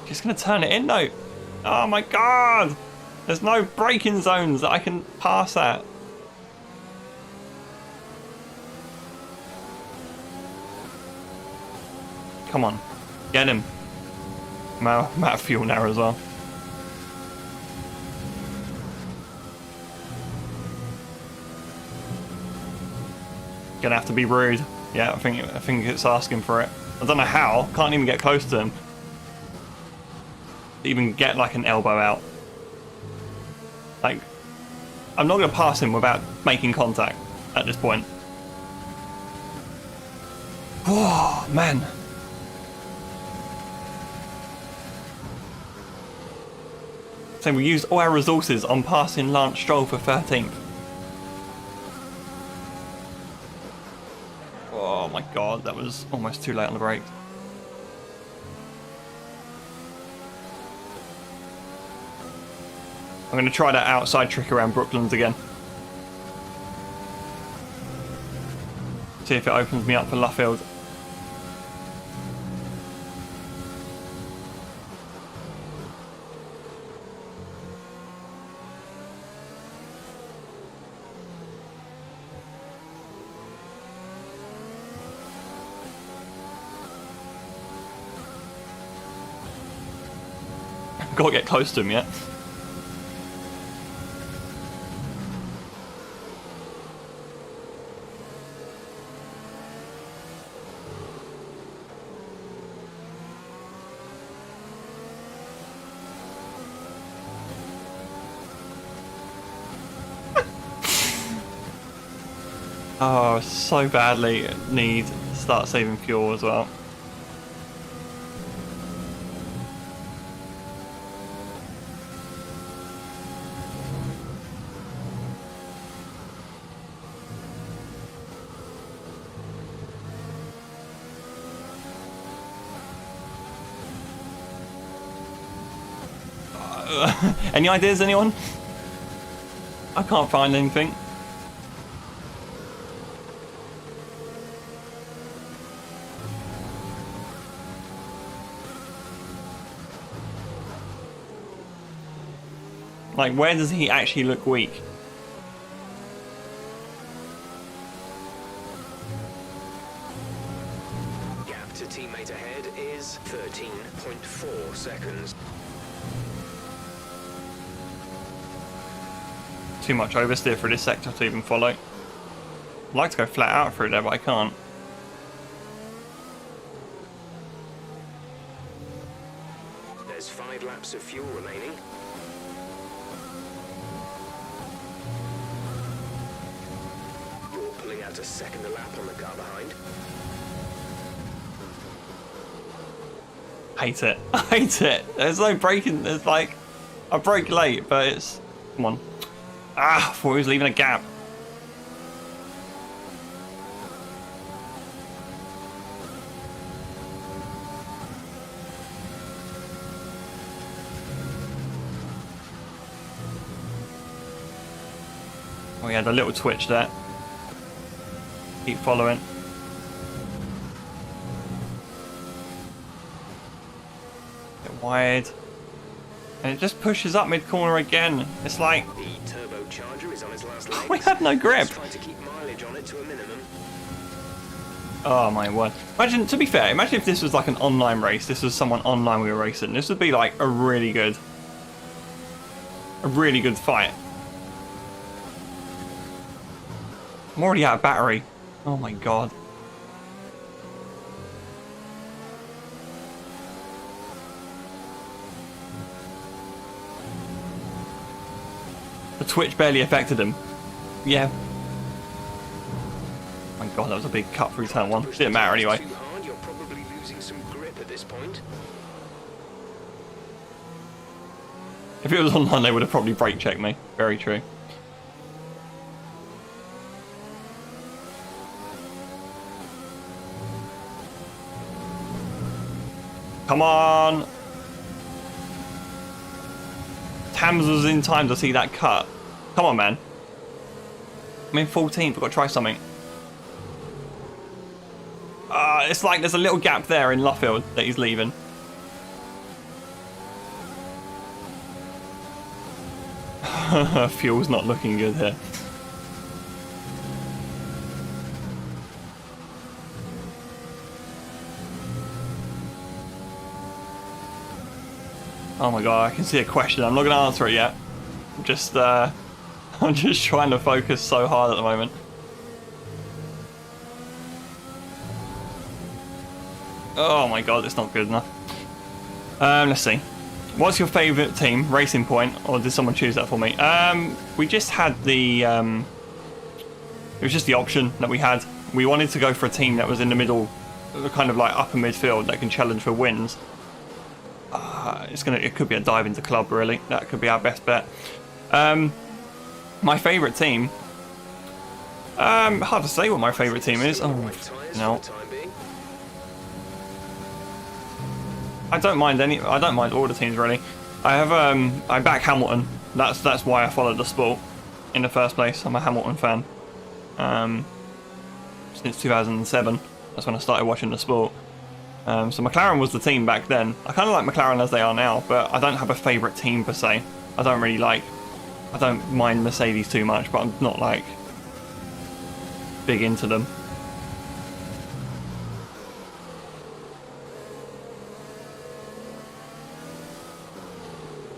Just gonna turn it in though. Oh my god! There's no braking zones that I can pass at. Come on, get him. I'm out of fuel now as well. Gonna have to be rude. Yeah, I think it's asking for it. I don't know how. Can't even get close to him. Even get like an elbow out. Like, I'm not gonna pass him without making contact at this point. Oh man. So we used all our resources on passing Lance Stroll for 13th. Oh my god, that was almost too late on the brakes. I'm going to try that outside trick around Brooklands again. See if it opens me up for Luffield. Gotta get close to him yet. Oh, so badly need to start saving fuel as well. Any ideas, anyone? I can't find anything. Like, where does he actually look weak? Gap to teammate ahead is 13.4 seconds. Too much oversteer for this sector to even follow. I'd like to go flat out through there, but I can't. There's 5 laps of fuel remaining. a second a lap on the car behind. Hate it. I hate it. There's no braking. There's like, I brake late, but it's, come on. Ah, I thought he was leaving a gap. Oh, he had a little twitch there. Keep following. Get wide. And it just pushes up mid-corner again. It's like... The turbocharger is on its last legs. we have no grip. Let's try to keep mileage on it to a minimum. Oh my word. Imagine, to be fair, imagine if this was like an online race. This was someone online we were racing. This would be like a really good fight. I'm already out of battery. Oh my god. The twitch barely affected him. Yeah. Oh my god, that was a big cut through turn one. Didn't matter anyway. Too hard, you're probably losing some grip at this point. If it was online, they would have probably brake checked me. Very true. Come on! Tams was in time to see that cut. Come on, man. I'm in 14th. I've got to try something. It's like there's a little gap there in Luffield that he's leaving. Fuel's not looking good here. Oh my god, I can see a question. I'm not going to answer it yet. I'm just trying to focus so hard at the moment. Oh my god, it's not good enough. Let's see. What's your favourite team? Racing Point, or did someone choose that for me? We just had the... it was just the option that we had. We wanted to go for a team that was in the middle, kind of like upper midfield, that can challenge for wins. It could be a dive into club, really. That could be our best bet. My favourite team... hard to say what my favourite team is. Oh, no. I don't mind all the teams, really. I have I back Hamilton. That's why I followed the sport in the first place. I'm a Hamilton fan. Since 2007. That's when I started watching the sport. So McLaren was the team back then. I kind of like McLaren as they are now, but I don't have a favourite team per se. I don't mind Mercedes too much, but I'm not like big into them.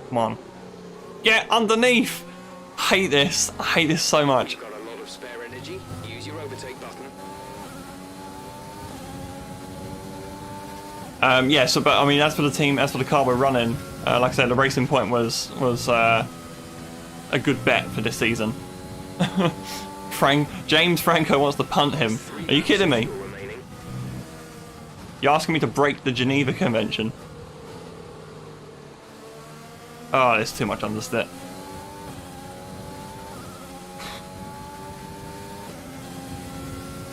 Come on. Get underneath! I hate this. I hate this so much. Got a lot of spare energy. Use your overtake button. Yeah, so but I mean, as for the team, as for the car we're running, like I said, the Racing Point was a good bet for this season. James Franco wants to punt him. Are you kidding me? You're asking me to break the Geneva Convention? Oh, there's too much understeer.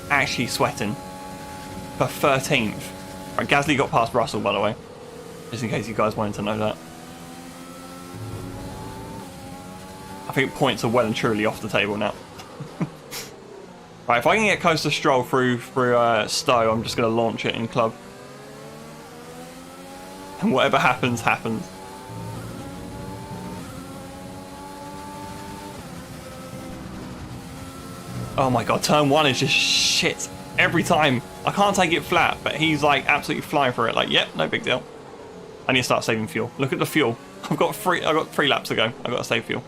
Actually sweating for 13th. Right, Gasly got past Russell, by the way, just in case you guys wanted to know that. I think points are well and truly off the table now. Right, if I can get close to Stroll through Stowe, I'm just going to launch it in club. And whatever happens, happens. Oh my god, turn one is just shit every time. I can't take it flat, but he's like absolutely flying for it. Like, yep, no big deal. I need to start saving fuel. Look at the fuel. I've got 3 laps to go. I've got to save fuel.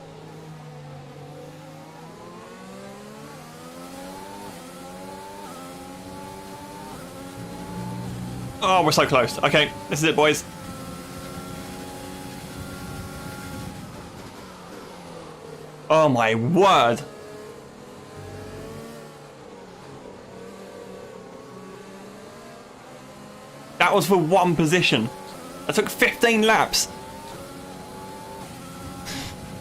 Oh, we're so close. Okay, this is it, boys. Oh my word. that was for one position. I took 15 laps.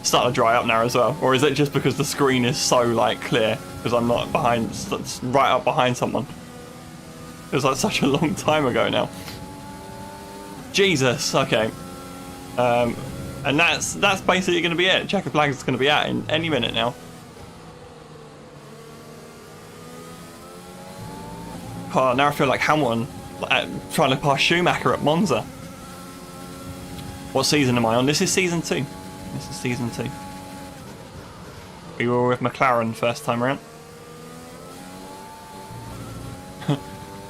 Starting to dry up now as well, or is it just because the screen is so like clear because I'm not behind, right up behind someone? It was like such a long time ago now. Jesus. Okay. And that's basically going to be it. Checker flag is going to be out in any minute now. Oh, now I feel like Hamilton trying to pass Schumacher at Monza. What season am I on? This is season 2. This is season 2. We were with McLaren first time around.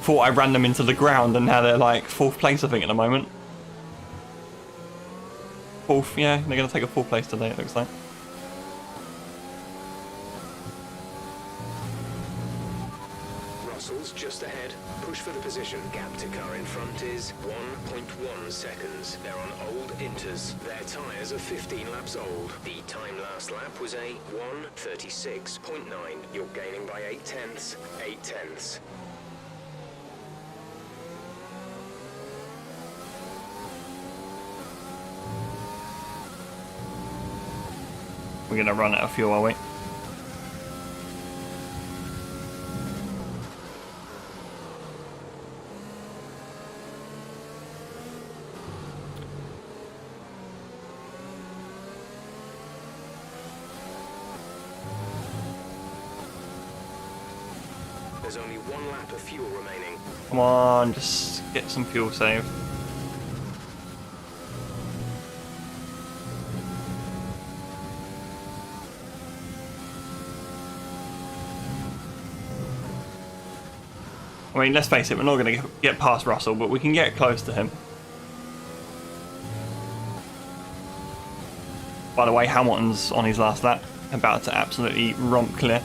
Thought I ran them into the ground and now they're like 4th place I think at the moment. 4th, yeah, they're going to take a 4th place today it looks like. Russell's just ahead. Push for the position. Gap to car in front is 1.1 seconds. They're on old inters. Their tyres are 15 laps old. The time last lap was a 1:36.9. You're gaining by 8 tenths. 8 tenths. We're going to run out of fuel, are we? There's only 1 lap of fuel remaining. Come on, just get some fuel saved. I mean, let's face it, we're not going to get past Russell, but we can get close to him. By the way, Hamilton's on his last lap, about to absolutely romp clear.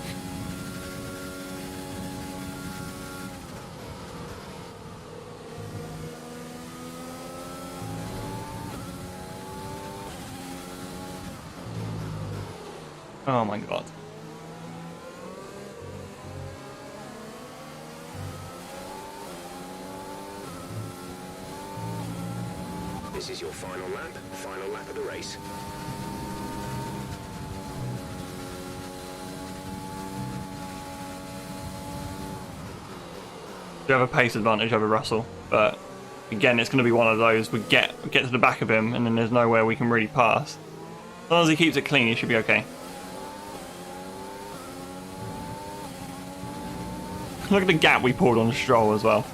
Oh my god. This is your final lap of the race. We have a pace advantage over Russell, but again, it's going to be one of those. We get to the back of him, and then there's nowhere we can really pass. As long as he keeps it clean, he should be okay. Look at the gap we pulled on Stroll as well.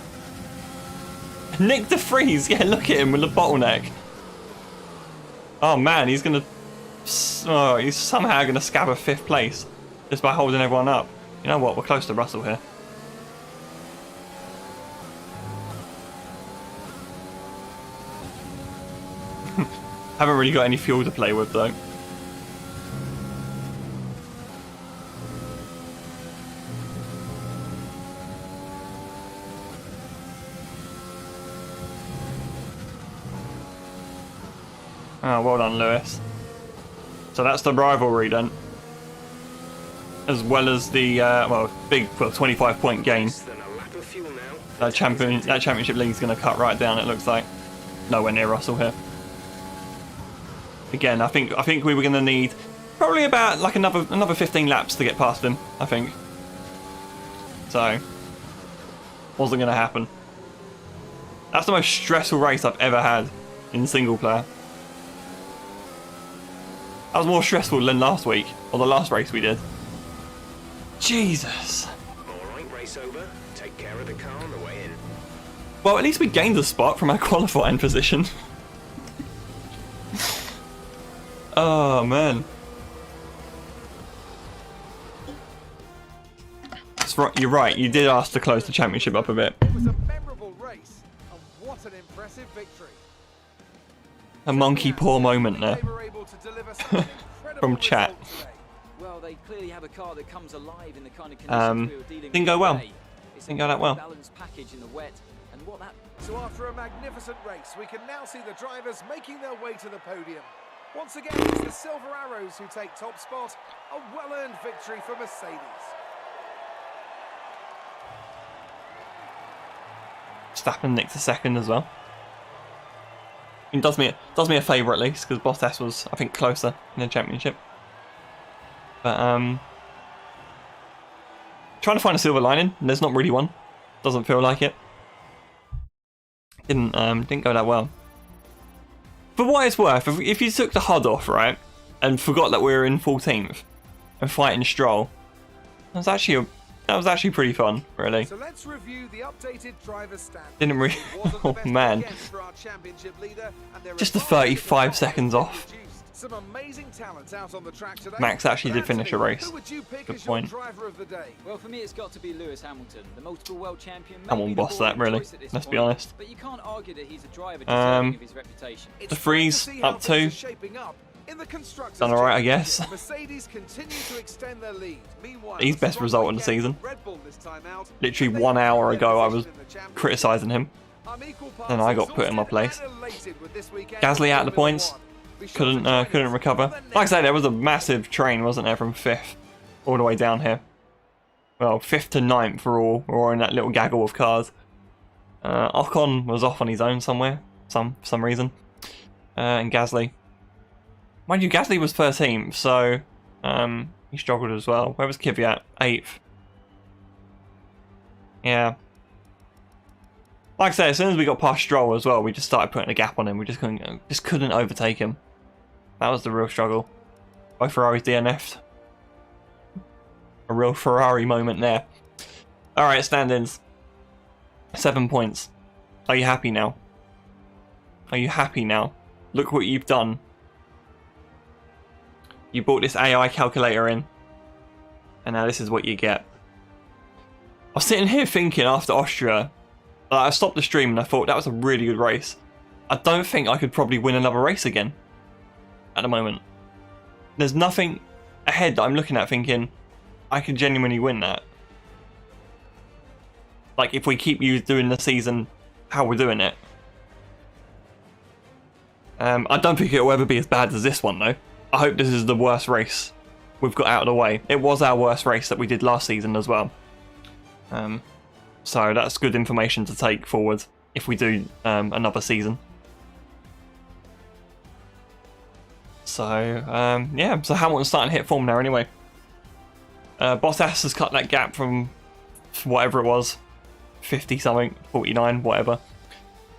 Nick de Vries, yeah, look at him with the bottleneck. Oh man, he's gonna. Oh, he's somehow gonna scab a 5th place just by holding everyone up. You know what? We're close to Russell here. Haven't really got any fuel to play with though. Oh, well done, Lewis. So that's the rivalry then. As well as the, big 25-point gain. That championship league's going to cut right down, it looks like. Nowhere near Russell here. Again, I think we were going to need probably about like another 15 laps to get past him, I think. So, wasn't going to happen. That's the most stressful race I've ever had in single player. That was more stressful than last week, or the last race we did. Jesus. Alright, race over. Take care of the car on the way in. Well, at least we gained a spot from our qualifying position. Oh, man. That's right, you're right, you did ask to close the championship up a bit. It was a memorable race, and what an impressive victory. A monkey paw moment there. From chat. Well, they clearly have a car that comes alive in the kind of conditions we were dealing with didn't go well. today. It's Didn't go that well. balanced package in the wet, and what that. So after a magnificent race, we can now see the drivers making their way to the podium. Once again, it's the Silver Arrows who take top spot. A well-earned victory for Mercedes. Verstappen nicked a second as well. It does me a favour at least, because Bottas was, I think, closer in the championship. But trying to find a silver lining, and there's not really one. Doesn't feel like it. Didn't go that well. For what it's worth, if you took the HUD off, right, and forgot that we were in 14th and fighting Stroll, that was actually pretty fun, really. So let's review the updated driver standings. Didn't really. Oh man, just the 35 seconds off. Some amazing talents out on the track today. Max actually did finish a race. Who would you pick Good as point. your driver of the day? Well, for me, it's got to be Lewis Hamilton, the multiple world champion. Come on, maybe the boss that, boring really. choice at this Let's be point, honest. But you can't argue that he's a driver deserving of his reputation. It's freeze fun to see how up things two. are shaping up. In the Constructors' Done alright, I Championship, guess. Mercedes continue to extend their lead. Meanwhile, His best strong result in the weekend season. for Red Bull this time out. Literally They 1 hour keep their ago, I was position in the championship. criticising him. Unequal Then I got passes, put in my exhausted place. and elated with this weekend Gasly in out of the Formula points. One. Be sure to join Couldn't us recover. for the Like I next say, there was a massive train, wasn't there, from 5th all the way down here. Well, 5th to 9th were all in that little gaggle of cars. Ocon was off on his own somewhere, for some reason, and Gasly. Mind you, Gasly was 13th, so he struggled as well. Where was Kvyat? 8th. Yeah. Like I say, as soon as we got past Stroll as well, we just started putting a gap on him. We just couldn't overtake him. That was the real struggle. Both Ferraris DNF'd. A real Ferrari moment there. Alright, standings. 7 points. Are you happy now? Are you happy now? Look what you've done. You brought this AI calculator in. And now this is what you get. I was sitting here thinking after Austria, I stopped the stream and I thought that was a really good race. I don't think I could probably win another race again at the moment. There's nothing ahead that I'm looking at thinking I could genuinely win that. Like if we keep doing the season how we're doing it. I don't think it will ever be as bad as this one though. I hope this is the worst race we've got out of the way. It was our worst race that we did last season as well. So that's good information to take forward if we do another season. So yeah, so Hamilton's starting to hit form now anyway. Bottas has cut that gap from whatever it was, 50 something, 49, whatever,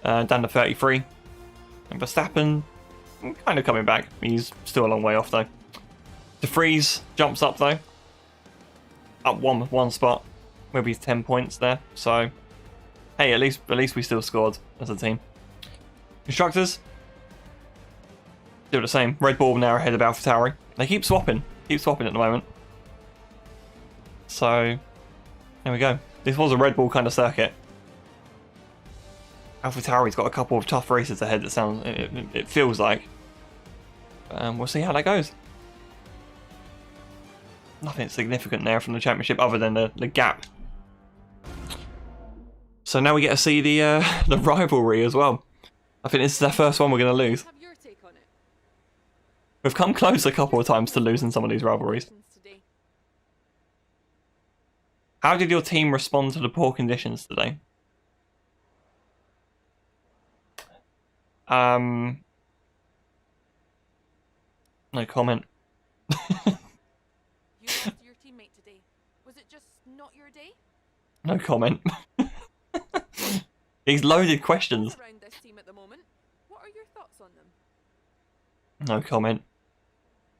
down to 33. And Verstappen kind of coming back. He's still a long way off though. De Vries jumps up though, up one spot. Maybe 10 points there. So, hey, at least we still scored as a team. Constructors, still the same. Red Bull now ahead of AlphaTauri. They keep swapping at the moment. So, there we go. This was a Red Bull kind of circuit. AlphaTauri's got a couple of tough races ahead. It feels like. We'll see how that goes. Nothing significant there from the championship other than the gap. So now we get to see the rivalry as well. I think this is our first one we're going to lose. Have your take on it. We've come close a couple of times to losing some of these rivalries. Today. How did your team respond to the poor conditions today? No comment. You lost to your teammate today. Was it just not your day? No comment. These loaded questions. Around this team at the moment. What are your thoughts on them? No comment.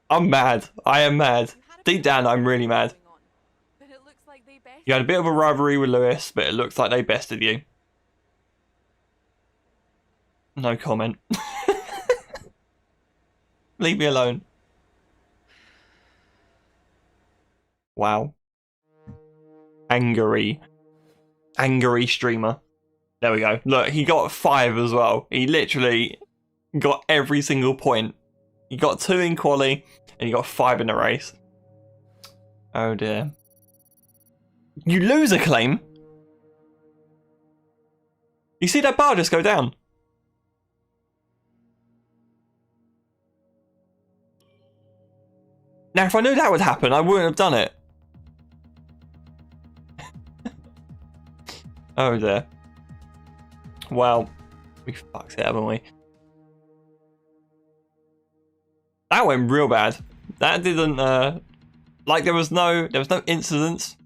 I'm mad. I am mad. You had a Deep bit down, of I'm really mad. going on, but it looks like they bested You had a bit of a rivalry with Lewis, but it looks like they bested you. No comment. Leave me alone. Wow. Angry streamer. There we go. Look, he got 5 as well. He literally got every single point. He got 2 in quali, and he got 5 in the race. Oh dear. You lose a claim? You see that bar just go down? Now, if I knew that would happen, I wouldn't have done it. Oh dear. Well, we fucked it, haven't we? That went real bad. That didn't like there was no incidents.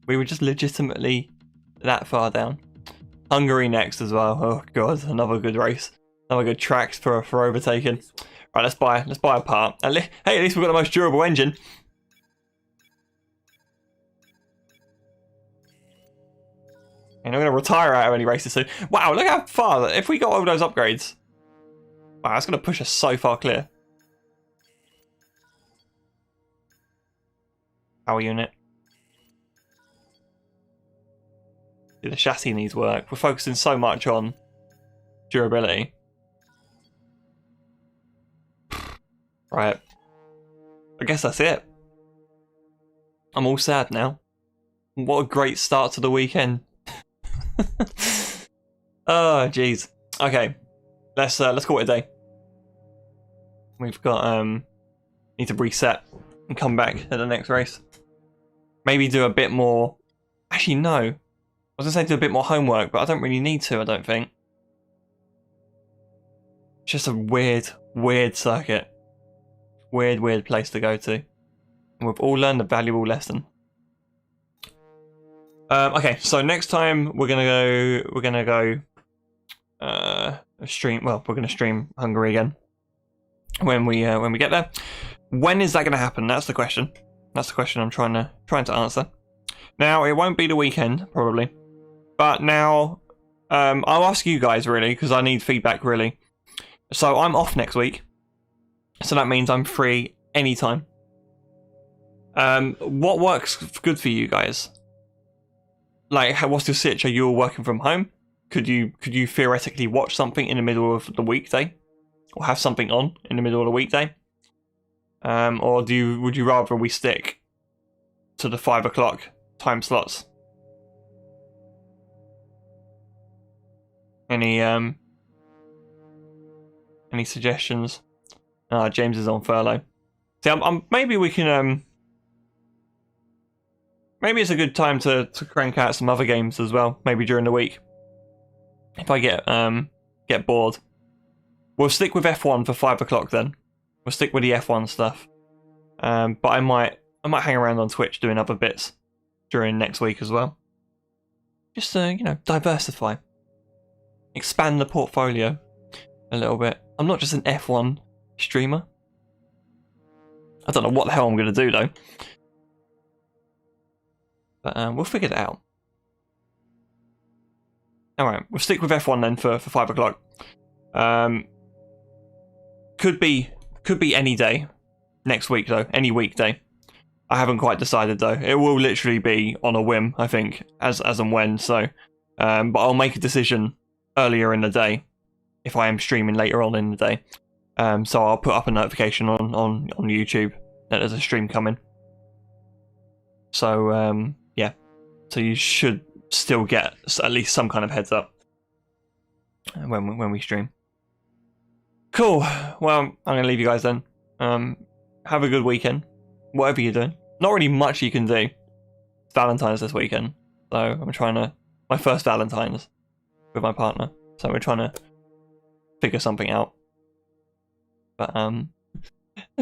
We were just legitimately that far down. Hungary next as well. Oh god, another good race. Another good track for overtaking. Right, let's buy a part. Hey, at least we've got the most durable engine. And I'm going to retire out of any races soon. Wow, look how far. If we got all those upgrades. Wow, that's going to push us so far clear. Power unit. The chassis needs work. We're focusing so much on durability. Right. I guess that's it. I'm all sad now. What a great start to the weekend. Oh jeez. Okay. Let's call it a day. We've got need to reset and come back at the next race. Maybe do a bit more. Actually no. I was gonna say do a bit more homework, but I don't really need to, I don't think. It's just a weird circuit. Weird place to go to. And we've all learned a valuable lesson. Okay, so next time we're gonna go stream. Well, we're gonna stream Hungary again when we get there. When is that gonna happen? That's the question. That's the question I'm trying to answer. Now it won't be the weekend probably, but now I'll ask you guys really because I need feedback really. So I'm off next week, so that means I'm free anytime. What works good for you guys? Like, what's your situation? Are you all working from home? Could you theoretically watch something in the middle of the weekday, or have something on in the middle of the weekday? Or would you rather we stick to the 5 o'clock time slots? Any suggestions? James is on furlough. See, maybe we can maybe it's a good time to crank out some other games as well. Maybe during the week, if I get bored. We'll stick with F1 for 5 o'clock then. We'll stick with the F1 stuff. But I might hang around on Twitch doing other bits during next week as well. Just diversify, expand the portfolio a little bit. I'm not just an F1 streamer. I don't know what the hell I'm going to do though. But we'll figure it out. Alright, we'll stick with F1 then for 5 o'clock. Could be any day next week though, any weekday. I haven't quite decided though. It will literally be on a whim, I think, as and when. So, but I'll make a decision earlier in the day if I am streaming later on in the day. So I'll put up a notification on YouTube that there's a stream coming. So yeah, so you should still get at least some kind of heads up when we stream. Cool. Well, I'm gonna leave you guys then. Have a good weekend, whatever you're doing. Not really much you can do. It's Valentine's this weekend, so I'm trying to my first Valentine's with my partner. So we're trying to figure something out. But I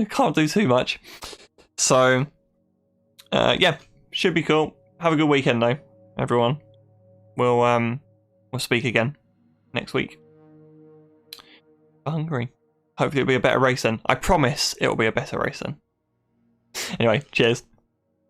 can't do too much. So yeah, should be cool. Have a good weekend though, everyone. We'll speak again next week. Hungry. Hopefully it'll be a better race then. I promise it'll be a better race then. Anyway, cheers.